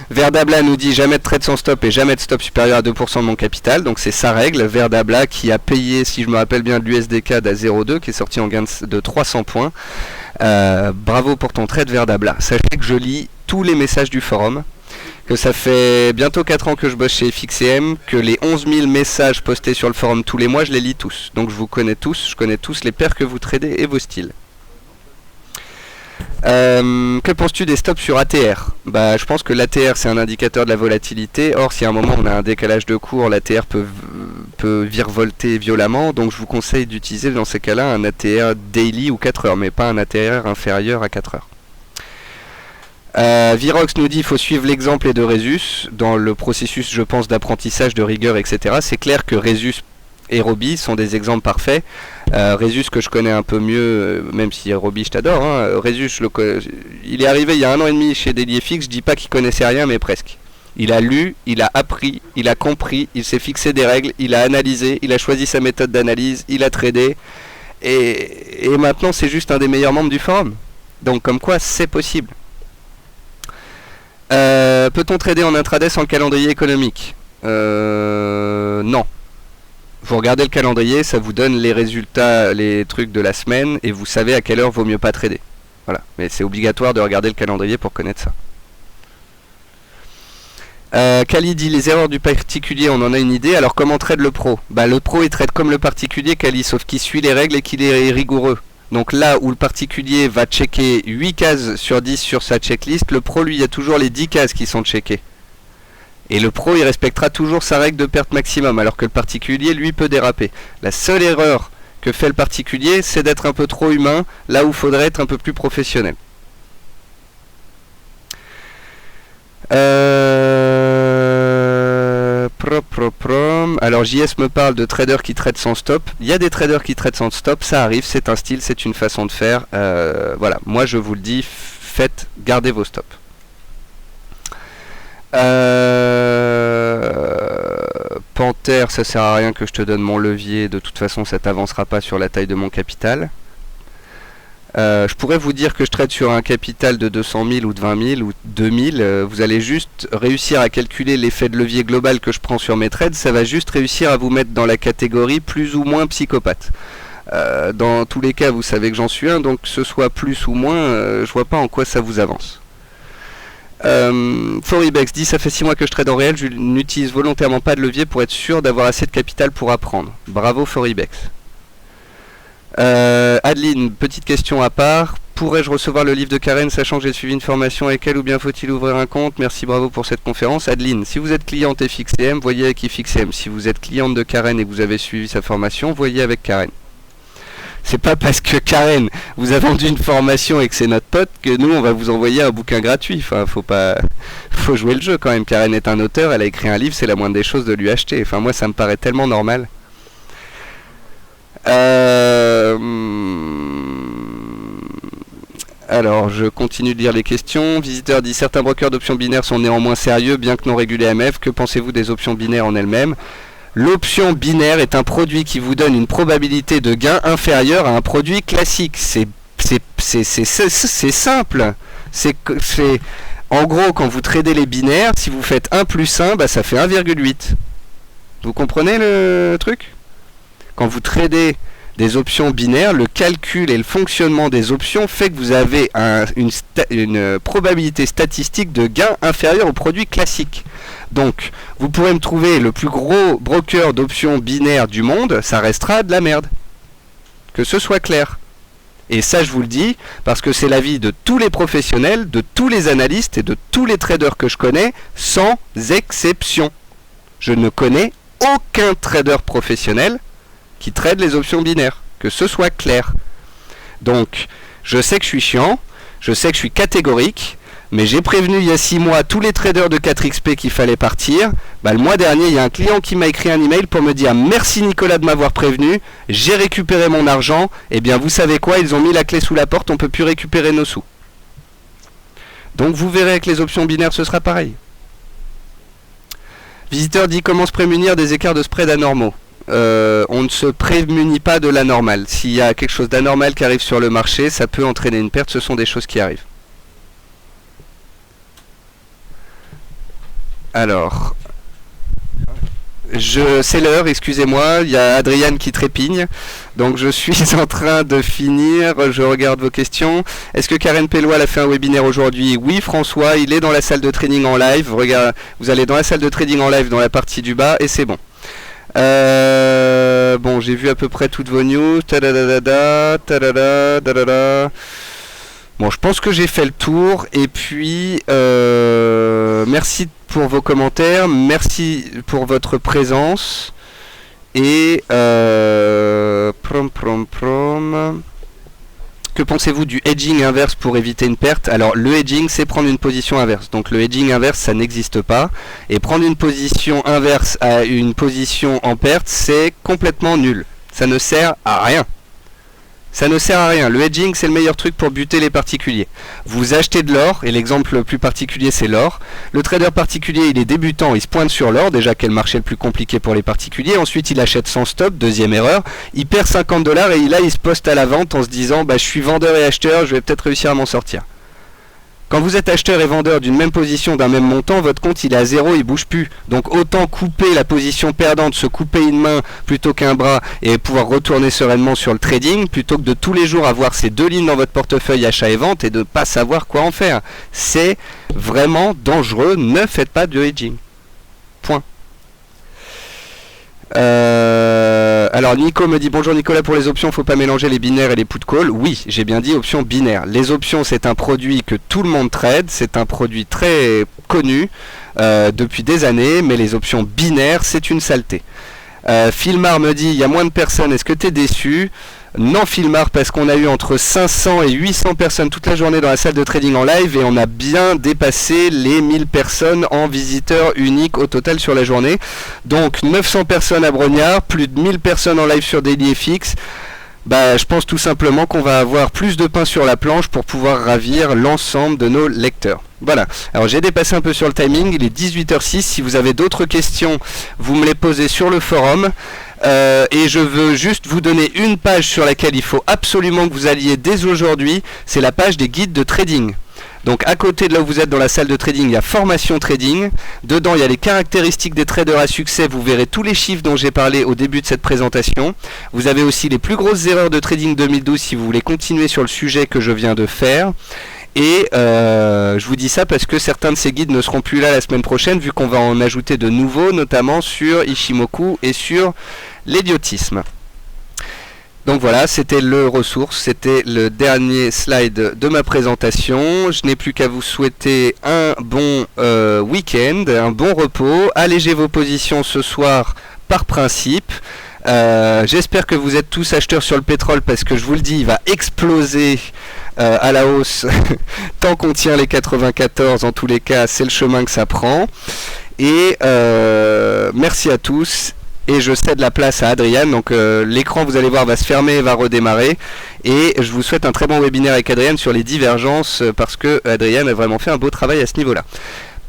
Verdabla nous dit jamais de trade sans stop et jamais de stop supérieur à 2% de mon capital, donc c'est sa règle. Verdabla qui a payé, si je me rappelle bien, de l'USDCAD à 0,2 qui est sorti en gain de 300 points. Bravo pour ton trade Verdabla. Sachez que je lis tous les messages du forum, que ça fait bientôt 4 ans que je bosse chez FXCM, que les 11 000 messages postés sur le forum tous les mois, je les lis tous. Donc je vous connais tous, je connais tous les paires que vous tradez et vos styles. Que penses-tu des stops sur ATR? Bah, je pense que l'ATR c'est un indicateur de la volatilité. Or, si à un moment on a un décalage de cours, l'ATR peut virevolter violemment. Donc, je vous conseille d'utiliser dans ces cas-là un ATR daily ou 4 heures, mais pas un ATR inférieur à 4 heures. Virox nous dit qu'il faut suivre l'exemple de Resus dans le processus, je pense, d'apprentissage, de rigueur, etc. C'est clair que Resus et Roby sont des exemples parfaits. Resus que je connais un peu mieux, même si Roby je t'adore, hein. Resus, il est arrivé il y a 1 an et demi chez DailyFX, je dis pas qu'il connaissait rien, mais presque. Il a lu, il a appris, il a compris, il s'est fixé des règles, il a analysé, il a choisi sa méthode d'analyse, il a tradé, et maintenant c'est juste un des meilleurs membres du forum. Donc comme quoi c'est possible. Peut-on trader en intraday sans le calendrier économique? Non. Vous regardez le calendrier, ça vous donne les résultats, les trucs de la semaine, et vous savez à quelle heure vaut mieux pas trader. Voilà, mais c'est obligatoire de regarder le calendrier pour connaître ça. Kali dit les erreurs du particulier, on en a une idée. Alors comment trade le pro? Bah le pro il trade comme le particulier, Kali, sauf qu'il suit les règles et qu'il est rigoureux. Donc là où le particulier va checker 8 cases sur 10 sur sa checklist, le pro lui il y a toujours les 10 cases qui sont checkées. Et le pro il respectera toujours sa règle de perte maximum, alors que le particulier lui peut déraper. La seule erreur que fait le particulier, c'est d'être un peu trop humain, là où il faudrait être un peu plus professionnel. Alors JS me parle de traders qui traitent sans stop. Il y a des traders qui traitent sans stop, ça arrive, c'est un style, c'est une façon de faire. Voilà, moi je vous le dis, gardez vos stops. Panther, ça sert à rien que je te donne mon levier, de toute façon ça t'avancera pas sur la taille de mon capital. Je pourrais vous dire que je trade sur un capital de 200 000 ou de 20 000 ou 2 000, vous allez juste réussir à calculer l'effet de levier global que je prends sur mes trades, ça va juste réussir à vous mettre dans la catégorie plus ou moins psychopathe. Dans tous les cas vous savez que j'en suis un, donc que ce soit plus ou moins, je vois pas en quoi ça vous avance. Foribex dit ça fait 6 mois que je trade en réel, je n'utilise volontairement pas de levier pour être sûr d'avoir assez de capital pour apprendre. Bravo Foribex. Adeline, petite question à part. Pourrais-je recevoir le livre de Karen, sachant que j'ai suivi une formation avec elle, ou bien faut-il ouvrir un compte? Merci, bravo pour cette conférence. Adeline, si vous êtes cliente FXCM, voyez avec FXCM. Si vous êtes cliente de Karen et que vous avez suivi sa formation, voyez avec Karen. C'est pas parce que Karen vous a vendu une formation et que c'est notre pote que nous on va vous envoyer un bouquin gratuit. Enfin, faut jouer le jeu quand même. Karen est un auteur, elle a écrit un livre, c'est la moindre des choses de lui acheter. Enfin, moi ça me paraît tellement normal. Alors, je continue de lire les questions. Visiteur dit: certains brokers d'options binaires sont néanmoins sérieux, bien que non régulés AMF. Que pensez-vous des options binaires en elles-mêmes? L'option binaire est un produit qui vous donne une probabilité de gain inférieure à un produit classique. C'est simple. En gros, quand vous tradez les binaires, si vous faites 1 plus 1, bah, ça fait 1,8. Vous comprenez le truc? Quand vous tradez des options binaires, le calcul et le fonctionnement des options fait que vous avez une probabilité statistique de gain inférieure au produit classique. Donc, vous pourrez me trouver le plus gros broker d'options binaires du monde, ça restera de la merde. Que ce soit clair. Et ça, je vous le dis, parce que c'est l'avis de tous les professionnels, de tous les analystes et de tous les traders que je connais, sans exception. Je ne connais aucun trader professionnel qui trade les options binaires, que ce soit clair. Donc, je sais que je suis chiant, je sais que je suis catégorique, mais j'ai prévenu il y a 6 mois tous les traders de 4XP qu'il fallait partir. Bah, le mois dernier, il y a un client qui m'a écrit un email pour me dire: merci Nicolas de m'avoir prévenu, j'ai récupéré mon argent. Et bien vous savez quoi, ils ont mis la clé sous la porte, on ne peut plus récupérer nos sous. Donc vous verrez avec les options binaires, ce sera pareil. Visiteur dit: comment se prémunir des écarts de spread anormaux? On ne se prémunit pas de l'anormal. S'il y a quelque chose d'anormal qui arrive sur le marché, ça peut entraîner une perte, ce sont des choses qui arrivent. Alors, c'est l'heure, excusez-moi, il y a Adriane qui trépigne, donc je suis en train de finir, je regarde vos questions. Est-ce que Karen Pellois a fait un webinaire aujourd'hui? Oui, François, il est dans la salle de trading en live. Regarde, vous allez dans la salle de trading en live dans la partie du bas et c'est bon. Bon, j'ai vu à peu près toutes vos news. Bon, je pense que j'ai fait le tour. Et puis, merci pour vos commentaires. Merci pour votre présence. Et que pensez-vous du hedging inverse pour éviter une perte? Alors, le hedging, c'est prendre une position inverse. Donc, le hedging inverse, ça n'existe pas. Et prendre une position inverse à une position en perte, c'est complètement nul. Ça ne sert à rien. Ça ne sert à rien. Le hedging, c'est le meilleur truc pour buter les particuliers. Vous achetez de l'or, et l'exemple le plus particulier, c'est l'or. Le trader particulier, il est débutant, il se pointe sur l'or, déjà quel marché le plus compliqué pour les particuliers. Ensuite, il achète sans stop, deuxième erreur. Il perd 50 $ et là, il se poste à la vente en se disant: bah, je suis vendeur et acheteur, je vais peut-être réussir à m'en sortir. Quand vous êtes acheteur et vendeur d'une même position, d'un même montant, votre compte il est à zéro, il bouge plus. Donc autant couper la position perdante, se couper une main plutôt qu'un bras et pouvoir retourner sereinement sur le trading, plutôt que de tous les jours avoir ces deux lignes dans votre portefeuille achat et vente et de ne pas savoir quoi en faire. C'est vraiment dangereux, ne faites pas de hedging. Point. Alors Nico me dit: bonjour Nicolas, pour les options, faut pas mélanger les binaires et les put call. Oui, j'ai bien dit options binaires. Les options, c'est un produit que tout le monde trade, c'est un produit très connu depuis des années, mais les options binaires, c'est une saleté. Filmar me dit: il y a moins de personnes, est-ce que tu es déçu? Non Filmar, parce qu'on a eu entre 500 et 800 personnes toute la journée dans la salle de trading en live et on a bien dépassé les 1000 personnes en visiteurs uniques au total sur la journée. Donc 900 personnes à Brognard, plus de 1000 personnes en live sur DailyFX. Bah, je pense tout simplement qu'on va avoir plus de pain sur la planche pour pouvoir ravir l'ensemble de nos lecteurs. Voilà, alors j'ai dépassé un peu sur le timing, il est 18h06, si vous avez d'autres questions, vous me les posez sur le forum. Et je veux juste vous donner une page sur laquelle il faut absolument que vous alliez dès aujourd'hui, c'est la page des guides de trading. Donc à côté de là où vous êtes dans la salle de trading, il y a formation trading. Dedans, il y a les caractéristiques des traders à succès. Vous verrez tous les chiffres dont j'ai parlé au début de cette présentation. Vous avez aussi les plus grosses erreurs de trading 2012 si vous voulez continuer sur le sujet que je viens de faire. Et je vous dis ça parce que certains de ces guides ne seront plus là la semaine prochaine vu qu'on va en ajouter de nouveaux, notamment sur Ishimoku et sur l'idiotisme. Donc voilà, c'était le ressource, c'était le dernier slide de ma présentation. Je n'ai plus qu'à vous souhaiter un bon week-end, un bon repos. Allégez vos positions ce soir par principe. J'espère que vous êtes tous acheteurs sur le pétrole parce que je vous le dis, il va exploser à la hausse tant qu'on tient les 94. En tous les cas, c'est le chemin que ça prend. Et merci à tous. Et je cède la place à Adriane, donc l'écran, vous allez voir, va se fermer et va redémarrer. Et je vous souhaite un très bon webinaire avec Adriane sur les divergences, parce que Adriane a vraiment fait un beau travail à ce niveau-là.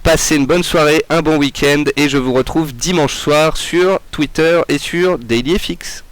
Passez une bonne soirée, un bon week-end, et je vous retrouve dimanche soir sur Twitter et sur DailyFX.